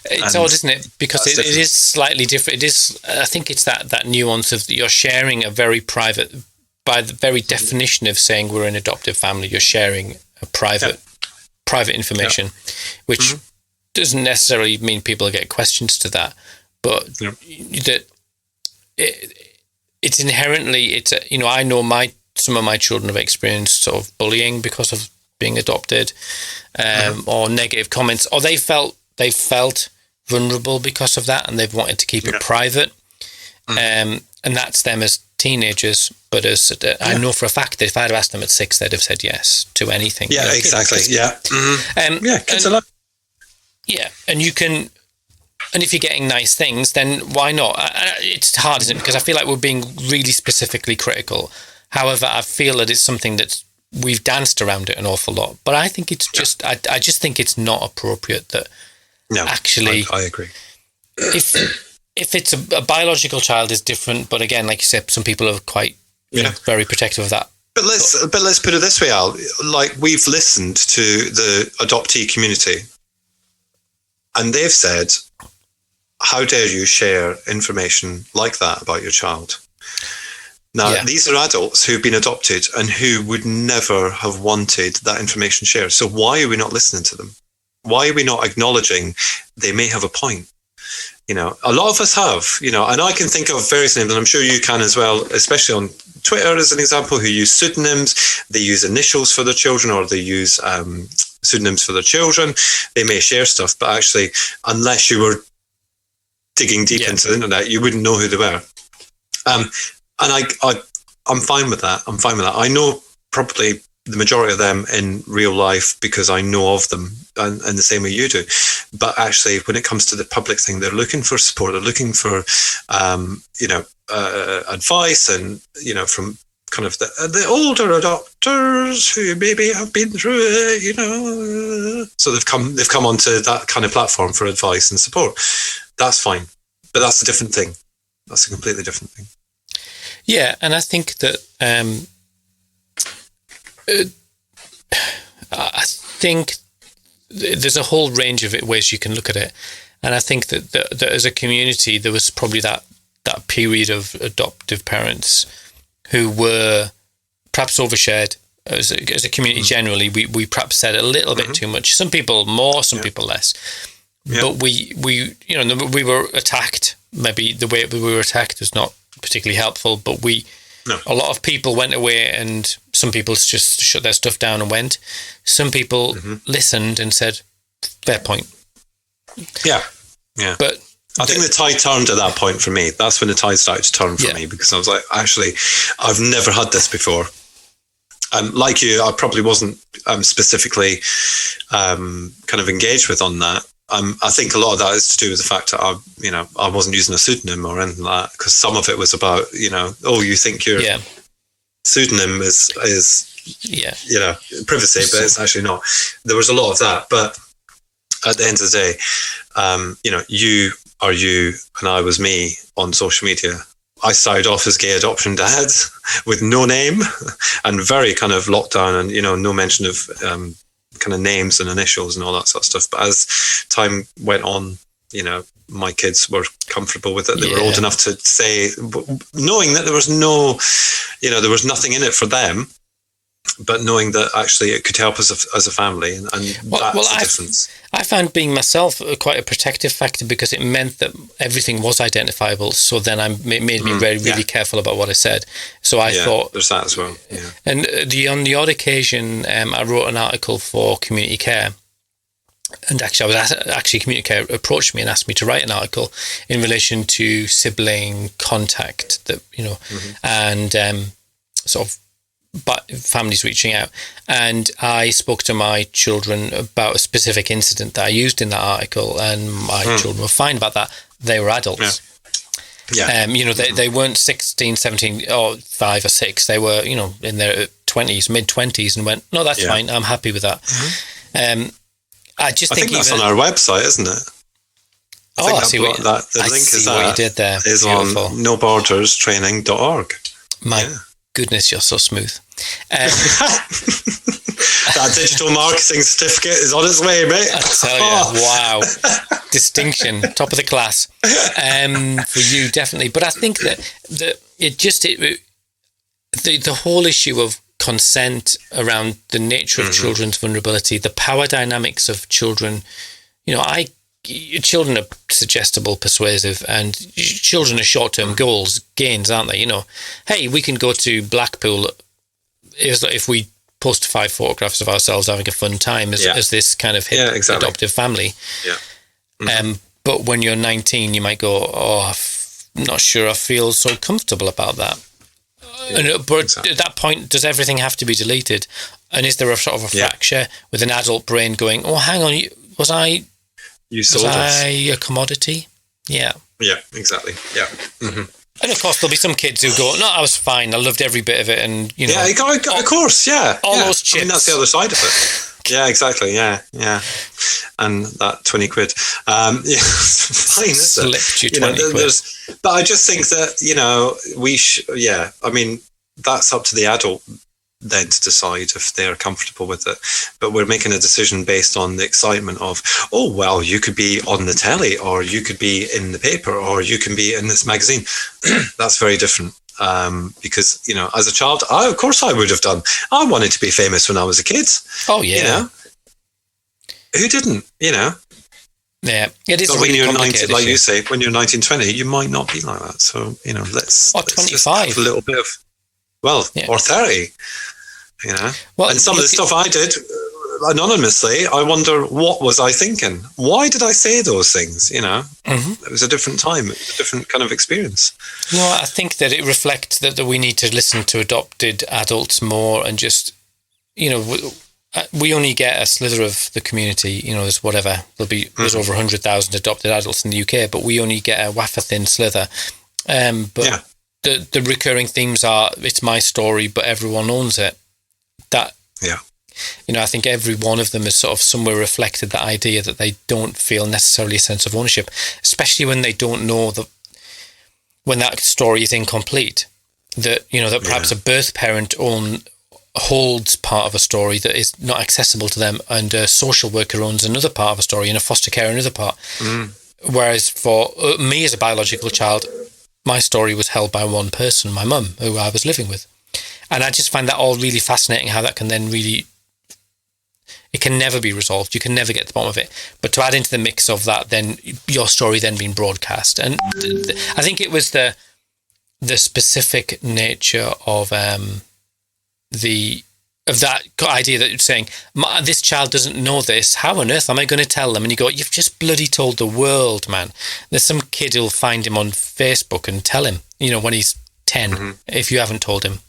It's odd, isn't it? Because it is slightly different. It is. I think it's that nuance of you're sharing a very private, by the very definition of saying we're an adoptive family, you're sharing a private information, which doesn't necessarily mean people get questions to that, but that it's inherently, I know some of my children have experienced sort of bullying because of being adopted, or negative comments, or they felt vulnerable because of that, and they've wanted to keep it private, and that's them as teenagers. But I know for a fact that if I'd have asked them at 6, they'd have said yes to anything. Yeah, exactly. Kids are like, and you can, and if you're getting nice things, then why not? It's hard, isn't it? Because I feel like we're being really specifically critical. However, I feel that it's something that we've danced around it an awful lot. But I think it's just, I just think it's not appropriate that. No, actually, I agree. If it's a biological child is different, but again, like you said, some people are quite very protective of that. But let's put it this way, Al. Like, we've listened to the adoptee community, and they've said, "How dare you share information like that about your child?" Now, these are adults who've been adopted and who would never have wanted that information shared. So why are we not listening to them? Why are we not acknowledging they may have a point? You know, a lot of us have, and I can think of various names, and I'm sure you can as well, especially on Twitter as an example, who use pseudonyms. They use initials for their children, or they use pseudonyms for their children. They may share stuff, but actually, unless you were digging deep into the internet, you wouldn't know who they were. And I'm fine with that. I know probably the majority of them in real life because I know of them, and the same way you do. But actually, when it comes to the public thing, they're looking for support. They're looking for, advice, and from kind of the older adopters who maybe have been through it. So they've come onto that kind of platform for advice and support. That's fine, but that's a different thing. That's a completely different thing. Yeah, and I think that there's a whole range of ways you can look at it. And I think that as a community, there was probably that period of adoptive parents who were perhaps overshared. As a community generally, we perhaps said a little bit too much. Some people more, some people less. Yeah. But we were attacked. Maybe the way we were attacked was not particularly helpful, but a lot of people went away, and some people just shut their stuff down and went. Some people listened and said, fair point. Yeah. But I think the tide turned at that point for me. That's when the tide started to turn for me, because I was like, actually, I've never had this before. Like you, I probably wasn't specifically kind of engaged with on that. I think a lot of that is to do with the fact that I wasn't using a pseudonym or anything like that, because some of it was about, you think your pseudonym is privacy, but it's actually not. There was a lot of that, but at the end of the day, you are you and I was me on social media. I started off as gay adoption dad with no name and very kind of locked down, and no mention of kind of names and initials and all that sort of stuff. But as time went on, my kids were comfortable with it. They were old enough to say, knowing that there was there was nothing in it for them, but knowing that actually it could help us as a family, and that's the difference. I found being myself quite a protective factor, because it meant that everything was identifiable. So then it made me really careful about what I said. So I thought there's that as well. Yeah. And on the odd occasion, I wrote an article for Community Care, and actually Community Care approached me and asked me to write an article in relation to sibling contact, and sort of. But families reaching out, and I spoke to my children about a specific incident that I used in that article, and my children were fine about that. They were adults. They weren't 16, 17 or 5 or 6. They were in their 20s, mid-20s, and went, no, that's fine, I'm happy with that. I think that's on our website, isn't it? I see what you did there. Is on noborderstraining.org. Goodness, you're so smooth. That digital marketing certificate is on its way, mate. I tell you, wow. Distinction, top of the class. For you, definitely. But I think that the whole issue of consent around the nature of children's vulnerability, the power dynamics of children, children are suggestible, persuasive, and children are short-term gains, aren't they? Hey, we can go to Blackpool if we post 5 photographs of ourselves having a fun time as this kind of hip adoptive family. But when you're 19, you might go, I'm not sure I feel so comfortable about that. But at that point, does everything have to be deleted? And is there a sort of a fracture with an adult brain going, oh, hang on, was I a commodity? Yeah. Yeah, exactly. Yeah. And of course, there'll be some kids who go, no, I was fine. I loved every bit of it. And, yeah, of course. Yeah. All those chips. I mean, that's the other side of it. Yeah, exactly. Yeah. And that 20 quid. Fine, isn't it? Slipped you 20 quid. But I just think that, I mean, that's up to the adult then to decide if they're comfortable with it. But we're making a decision based on the excitement of, oh, well, you could be on the telly, or you could be in the paper, or you can be in this magazine. That's very different. Because, as a child, of course I would have done. I wanted to be famous when I was a kid. Oh, yeah. Who didn't, Yeah, it is. But when you're 19, like you say, when you're 19, 20, you might not be like that. So, let's 25. Just have a little bit of, or 30. Well, and some of the stuff I did anonymously, I wonder, what was I thinking? Why did I say those things? It was a different time, a different kind of experience. No, I think that it reflects that we need to listen to adopted adults more, and just, we only get a slither of the community. There's there's over 100,000 adopted adults in the UK, but we only get a wafer-thin slither. But the recurring themes are, it's my story, but everyone owns it. I think every one of them has sort of somewhere reflected that idea that they don't feel necessarily a sense of ownership, especially when they don't know when that story is incomplete, that perhaps a birth parent holds part of a story that is not accessible to them, and a social worker owns another part of a story, and a foster care another part. Whereas for me as a biological child, my story was held by one person, my mum, who I was living with. And I just find that all really fascinating, how that can then really, it can never be resolved. You can never get to the bottom of it. But to add into the mix of that, then your story then being broadcast. And I think it was the specific nature of that idea that you're saying, this child doesn't know this. How on earth am I going to tell them? And you go, you've just bloody told the world, man. There's some kid who'll find him on Facebook and tell him, when he's 10, if you haven't told him.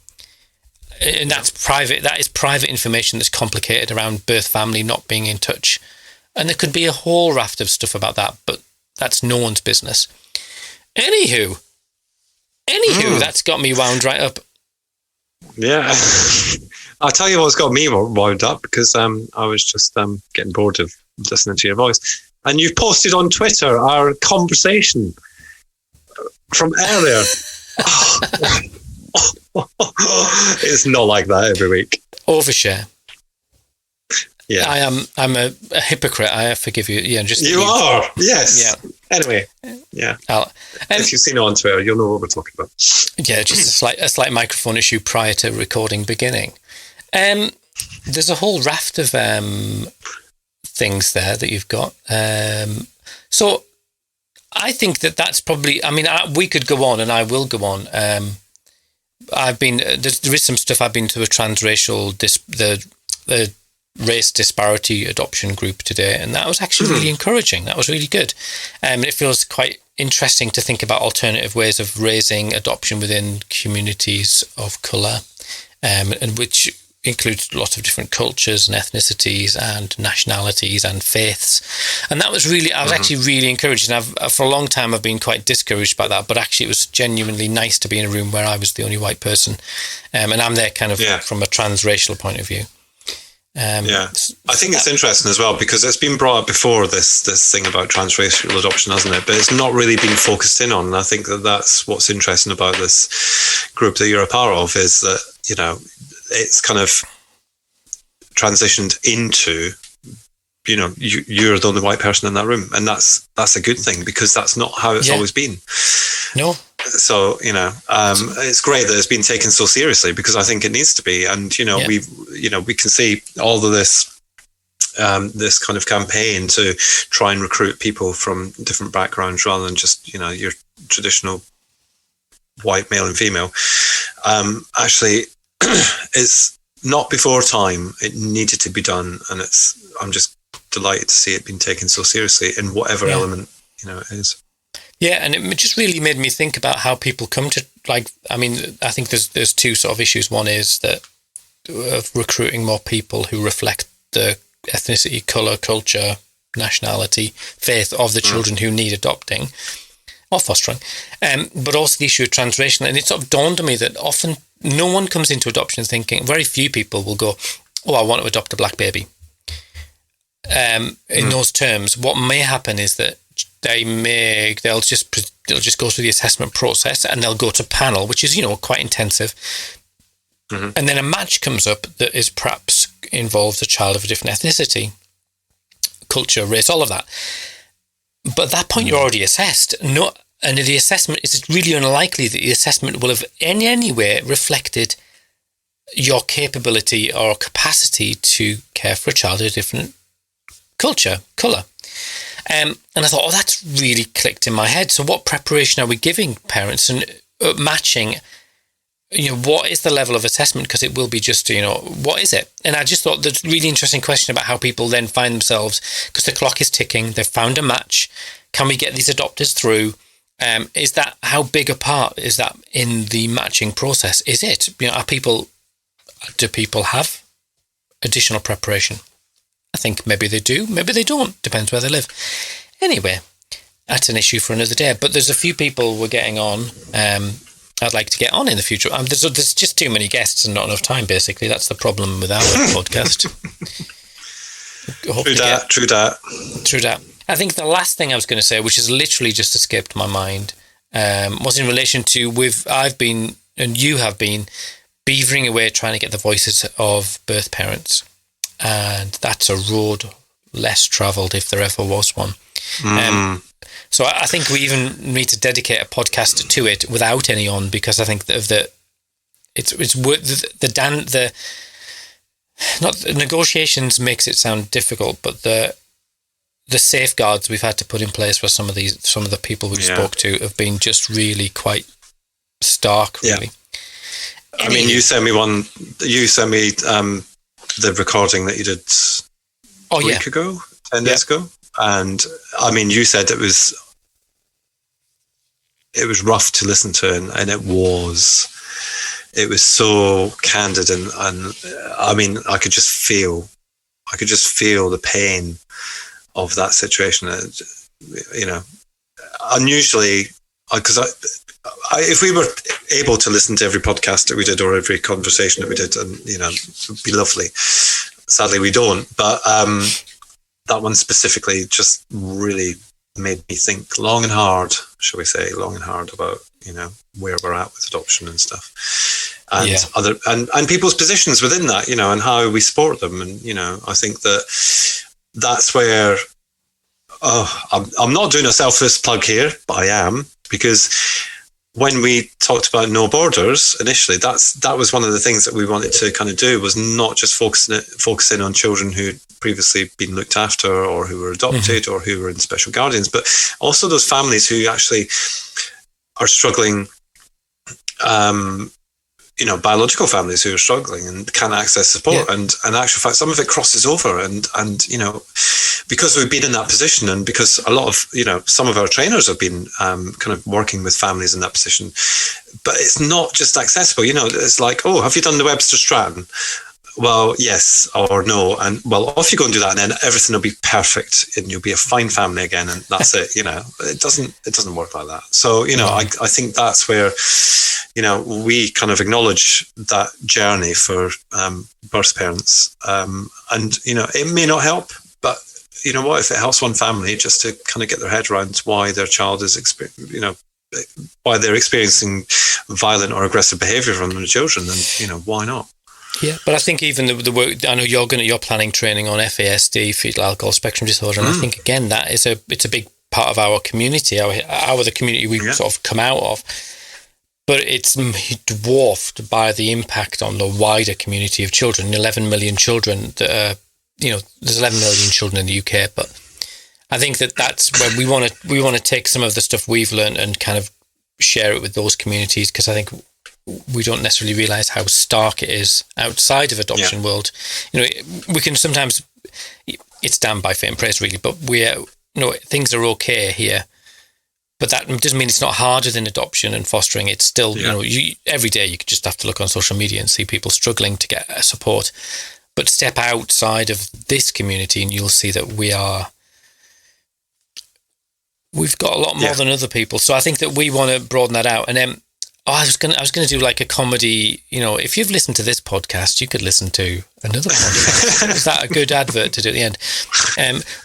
And that's private. That is private information that's complicated around birth family not being in touch. And there could be a whole raft of stuff about that, but that's no one's business. Anywho, that's got me wound right up. Yeah. I'll tell you what's got me wound up, because I was just getting bored of listening to your voice. And you've posted on Twitter our conversation from earlier. It's not like that every week. Overshare. Yeah, I'm a hypocrite. I forgive you. Yeah, just you are. Yes. Yeah. Anyway, yeah. If you've seen it on Twitter, you'll know what we're talking about. Yeah, just a slight microphone issue prior to recording beginning. There's a whole raft of things there that you've got. So I think that's probably. I mean, we could go on, and I will go on. I've been there is some stuff. I've been to a transracial the race disparity adoption group today, and that was actually really encouraging. That was really good. It feels quite interesting to think about alternative ways of raising adoption within communities of colour, and which includes lots of different cultures and ethnicities and nationalities and faiths. And that was really, I was actually really encouraged. And for a long time, I've been quite discouraged by that, but actually it was genuinely nice to be in a room where I was the only white person. And I'm there kind of from a transracial point of view. I think it's interesting as well, because it's been brought up before, this thing about transracial adoption, hasn't it? But it's not really been focused in on. And I think that's what's interesting about this group that you're a part of, is that, it's kind of transitioned into, you're the only white person in that room. And that's a good thing, because that's not how it's always been. No. So, it's great that it's been taken so seriously, because I think it needs to be. And, we can see all of this, this kind of campaign to try and recruit people from different backgrounds rather than just, your traditional white male and female. Actually, it's not before time. It needed to be done. And I'm just delighted to see it being taken so seriously in whatever element, it is. Yeah, and it just really made me think about how people come to, I think there's two sort of issues. One is that of recruiting more people who reflect the ethnicity, colour, culture, nationality, faith of the children who need adopting or fostering. But also the issue of transracial. And it sort of dawned on me that often no one comes into adoption thinking, very few people will go, I want to adopt a black baby. In those terms, what may happen is that they'll just go through the assessment process, and they'll go to panel, which is quite intensive, and then a match comes up that is perhaps involves a child of a different ethnicity, culture, race, all of that. But at that point, you're already assessed. And the assessment is really unlikely that the assessment will have in any way reflected your capability or capacity to care for a child of a different culture, colour. And I thought, that's really clicked in my head. So what preparation are we giving parents, and matching, what is the level of assessment? Because it will be just, what is it? And I just thought there's a really interesting question about how people then find themselves, because the clock is ticking, they've found a match. Can we get these adopters through? Is that, how big a part is that in the matching process? Is it, do people have additional preparation? I think maybe they do, maybe they don't, depends where they live. Anyway, that's an issue for another day. But there's a few people we're getting on. I'd like to get on in the future. There's just too many guests and not enough time, basically. That's the problem with our podcast. True that. I think the last thing I was going to say, which has literally just escaped my mind, was in relation to I've been, and you have been, beavering away trying to get the voices of birth parents, and that's a road less travelled if there ever was one. So I think we even need to dedicate a podcast to it without any on, because I think the negotiations makes it sound difficult, but the safeguards we've had to put in place for some of the people we spoke to have been just really quite stark, really. I mean, you sent me the recording that you did a week ago, 10 days ago. And I mean, you said it was rough to listen to, and it was so candid, and I mean, I could just feel the pain of that situation. You know, unusually, because if we were able to listen to every podcast that we did or every conversation that we did, and you know, it would be lovely. Sadly, we don't. But that one specifically just really made me think long and hard, shall we say, about, you know, where we're at with adoption and stuff, and other and people's positions within that, you know, and how we support them. And you know, I think that's where I'm not doing a selfless plug here, but I am, because when we talked about No Borders initially, that was one of the things that we wanted to kind of do, was not just focusing on children who'd previously been looked after or who were adopted or who were in special guardians, but also those families who actually are struggling, you know, biological families who are struggling and can't access support. And in actual fact, some of it crosses over, and you know, because we've been in that position, and because a lot of, you know, some of our trainers have been kind of working with families in that position, but it's not just accessible. You know, it's like, oh, have you done the Webster Stratton? Well, yes or no, and well, off you go and do that, and then everything will be perfect, and you'll be a fine family again, and that's it. You know, it doesn't work like that. So, you know, I think that's where, you know, we kind of acknowledge that journey for birth parents, and you know, it may not help, but you know what, if it helps one family just to kind of get their head around why their child is, you know, why they're experiencing violent or aggressive behaviour from their children, then, you know, why not? Yeah, but I think even the work, I know you're planning training on FASD, fetal alcohol spectrum disorder, and I think again that it's a big part of our community, the community we sort of come out of, but it's dwarfed by the impact on the wider community of children. 11 million children that are, you know, there's 11 million children in the UK, but I think that's where we want to take some of the stuff we've learned and kind of share it with those communities, because I think we don't necessarily realise how stark it is outside of adoption world. You know, we can sometimes, it's damned by fate and praise really, but things are okay here, but that doesn't mean it's not harder than adoption and fostering. It's still, you know, every day you just have to look on social media and see people struggling to get support, but step outside of this community and you'll see that we've got a lot more than other people. So I think that we want to broaden that out. And then I was gonna do like a comedy. You know, if you've listened to this podcast, you could listen to another podcast. Is that a good advert to do at the end?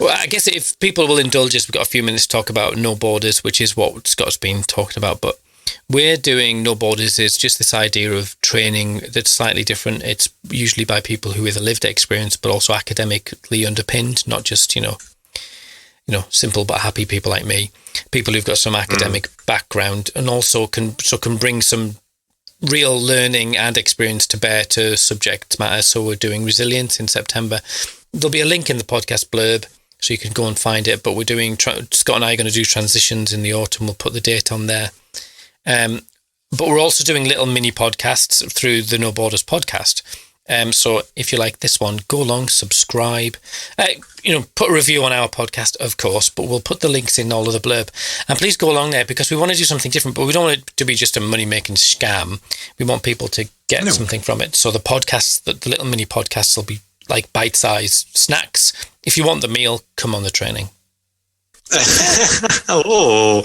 Well, I guess if people will indulge us, we've got a few minutes to talk about No Borders, which is what Scott's been talking about. But we're doing No Borders is just this idea of training that's slightly different. It's usually by people who either lived experience, but also academically underpinned, not just, you know, simple but happy people like me, people who've got some academic background and also can bring some real learning and experience to bear to subject matter. So we're doing Resilience in September. There'll be a link in the podcast blurb so you can go and find it, but we're doing, Scott and I are going to do Transitions in the autumn. We'll put the date on there. But we're also doing little mini podcasts through the No Borders podcast. So if you like this one, go along, subscribe, put a review on our podcast, of course, but we'll put the links in all of the blurb. And please go along there because we want to do something different, but we don't want it to be just a money-making scam. We want people to get something from it. So the podcasts, the little mini podcasts will be like bite-sized snacks. If you want the meal, come on the training. oh,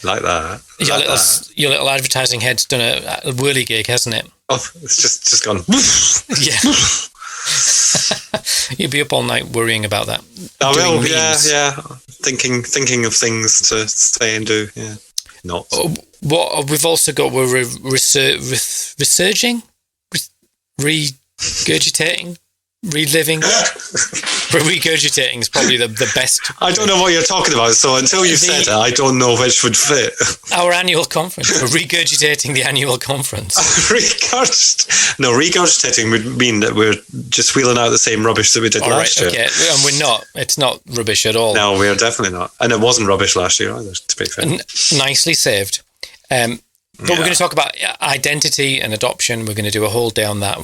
like that. Your little advertising head's done a whirly gig, hasn't it? Oh, it's just gone. Yeah. You'll be up all night worrying about that. I will. Yeah. Thinking of things to say and do. Yeah. Not. What we've also got, we're resurging, regurgitating, reliving. Regurgitating is probably the best. I don't know what you're talking about, so until you said it, I don't know which would fit. Our annual conference. We're regurgitating the annual conference. Regurgitating would mean that we're just wheeling out the same rubbish that we did last year. Okay, and we're not. It's not rubbish at all. No, we're definitely not. And it wasn't rubbish last year either, to be fair. Nicely saved. But we're going to talk about identity and adoption. We're going to do a whole day on that.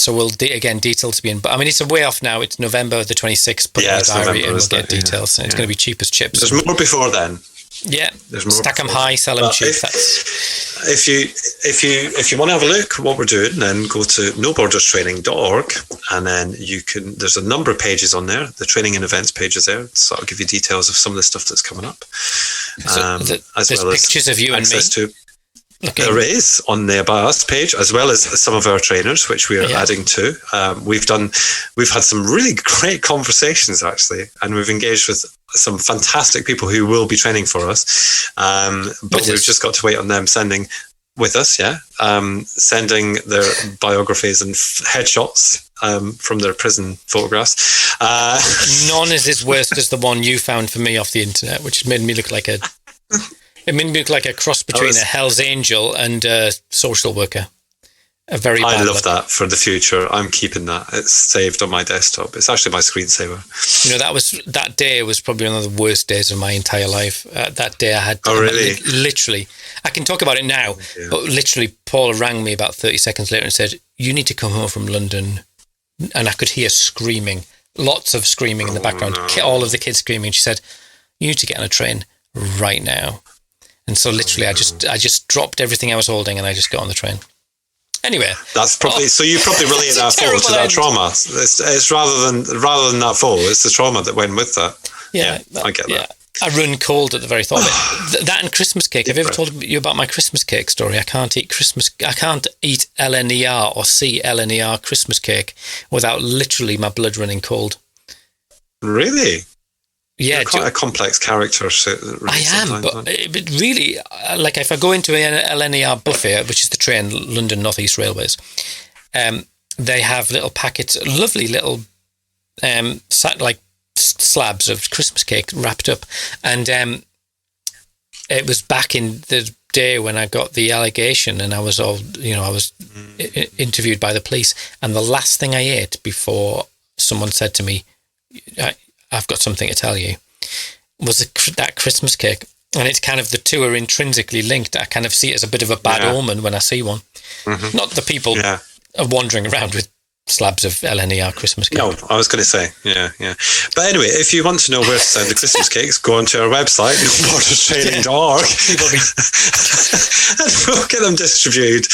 So we'll again details to be in. But I mean, it's a way off now. It's November the 26th. Put it in the diary, and we'll get details. And it's going to be cheap as chips. There's more before then. Yeah, stack them high, sell them cheap. If you want to have a look at what we're doing, then go to noborderstraining.org, and then there's a number of pages on there. The training and events page is there, so I'll give you details of some of the stuff that's coming up. There's pictures of you and me. There is on the About Us page, as well as some of our trainers, which we are adding to. We've had some really great conversations, actually, and we've engaged with some fantastic people who will be training for us. But we've just got to wait on them sending their biographies and headshots from their prison photographs. None is as worst as the one you found for me off the internet, which made me look like a... It made me look like a cross between a Hell's Angel and a social worker. I love that for the future. I'm keeping that. It's saved on my desktop. It's actually my screensaver. That day was probably one of the worst days of my entire life. That day I had... Oh, really? Literally. I can talk about it now, but literally Paul rang me about 30 seconds later and said, "You need to come home from London." And I could hear screaming, lots of screaming in the background, all of the kids screaming. She said, "You need to get on a train right now." And so literally I just dropped everything I was holding and I just got on the train. Anyway. That's probably, so you probably relate that fall to that trauma. It's rather than that fall, it's the trauma that went with that. Yeah, I get that. I run cold at the very thought of it. That and Christmas cake. Have you ever told you about my Christmas cake story? I can't eat LNER or see LNER Christmas cake without literally my blood running cold. Really? Yeah, you're quite a complex character. I am, but really, like if I go into an LNER buffet, which is the train, London North East Railways, they have little packets, lovely little slabs of Christmas cake wrapped up, and it was back in the day when I got the allegation, and I was interviewed by the police, and the last thing I ate before someone said to me, "I've got something to tell you," was that Christmas cake. And it's kind of, the two are intrinsically linked. I kind of see it as a bit of a bad omen when I see one. Mm-hmm. Not the people are wandering around with slabs of LNER Christmas cake. No, I was going to say, yeah. But anyway, if you want to know where to send the Christmas cakes, go onto our website, noborderstraining.org, and we'll get them distributed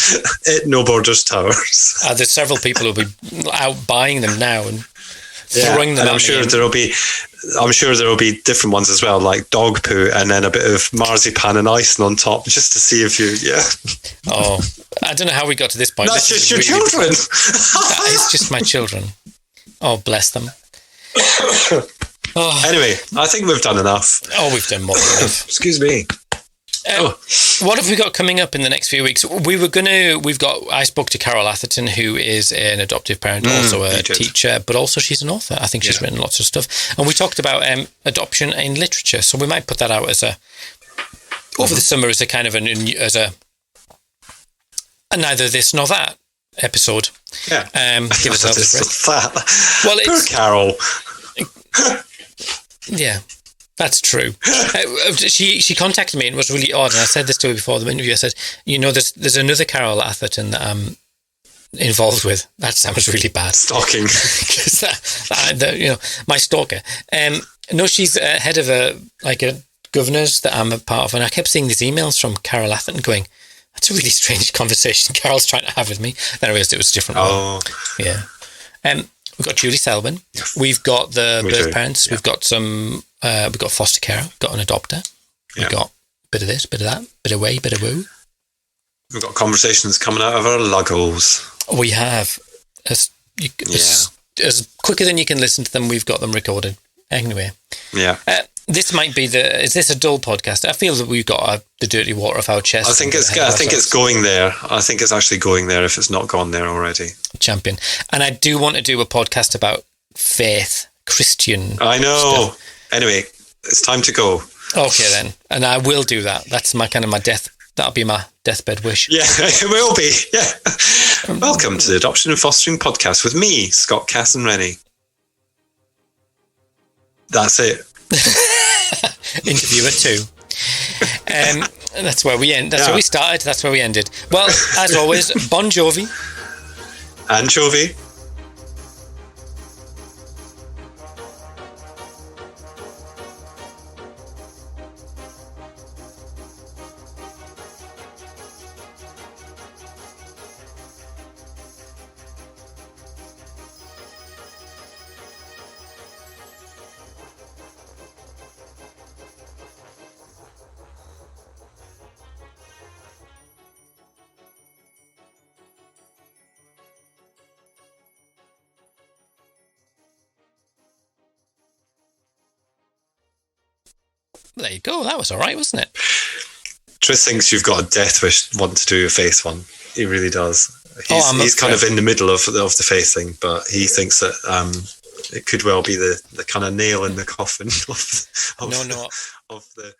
at No Borders Towers. There's several people who'll be out buying them now and throwing them. And I'm sure there will be different ones as well, like dog poo and then a bit of marzipan and icing on top, just to see if you. Oh, I don't know how we got to this point. That's just your children. That is just my children. Oh, bless them. Anyway, I think we've done enough. Oh, we've done more than enough. Excuse me. What have we got coming up in the next few weeks? I spoke to Carol Atherton, who is an adoptive parent, also a teacher, but also she's an author. I think she's written lots of stuff. And we talked about adoption in literature. So we might put that out over the summer as a kind of a neither this nor that episode. Yeah. Give us a break. Well, poor Carol. Yeah. That's true. She contacted me and it was really odd. And I said this to her before the interview. I said, there's another Carol Atherton that I'm involved with. That sounds really bad. Stalking. My stalker. No, she's head of a governor's that I'm a part of. And I kept seeing these emails from Carol Atherton going, "That's a really strange conversation Carol's trying to have with me." Then I realised it was a different one. Yeah. We've got Julie Selwyn. We've got the birth parents. Yeah. We've got some... we've got foster care, we've got an adopter, we've got a bit of this, bit of that, bit of way, bit of woo. We've got conversations coming out of our luggles. We have. As quicker than you can listen to them, we've got them recorded. Anyway. Yeah. This might be is this a dull podcast? I feel that we've got the dirty water of our chest. I think it's going there. I think it's actually going there if it's not gone there already. Champion. And I do want to do a podcast about faith, Christian. I know. Stuff. Anyway, it's time to go. Okay then. And I will do that. That's my death. That'll be my deathbed wish. Yeah, it will be. Yeah. Welcome to the Adoption and Fostering Podcast with me, Scott, Cass and Rennie. That's it. Interviewer 2. That's where we end. That's where we started. That's where we ended. Well, as always, Bon Jovi. Anchovy. There you go. That was all right, wasn't it? Tris thinks you've got a death wish, want to do a faith one. He really does. He's kind of in the middle of the faith thing, but he thinks that it could well be the kind of nail in the coffin of the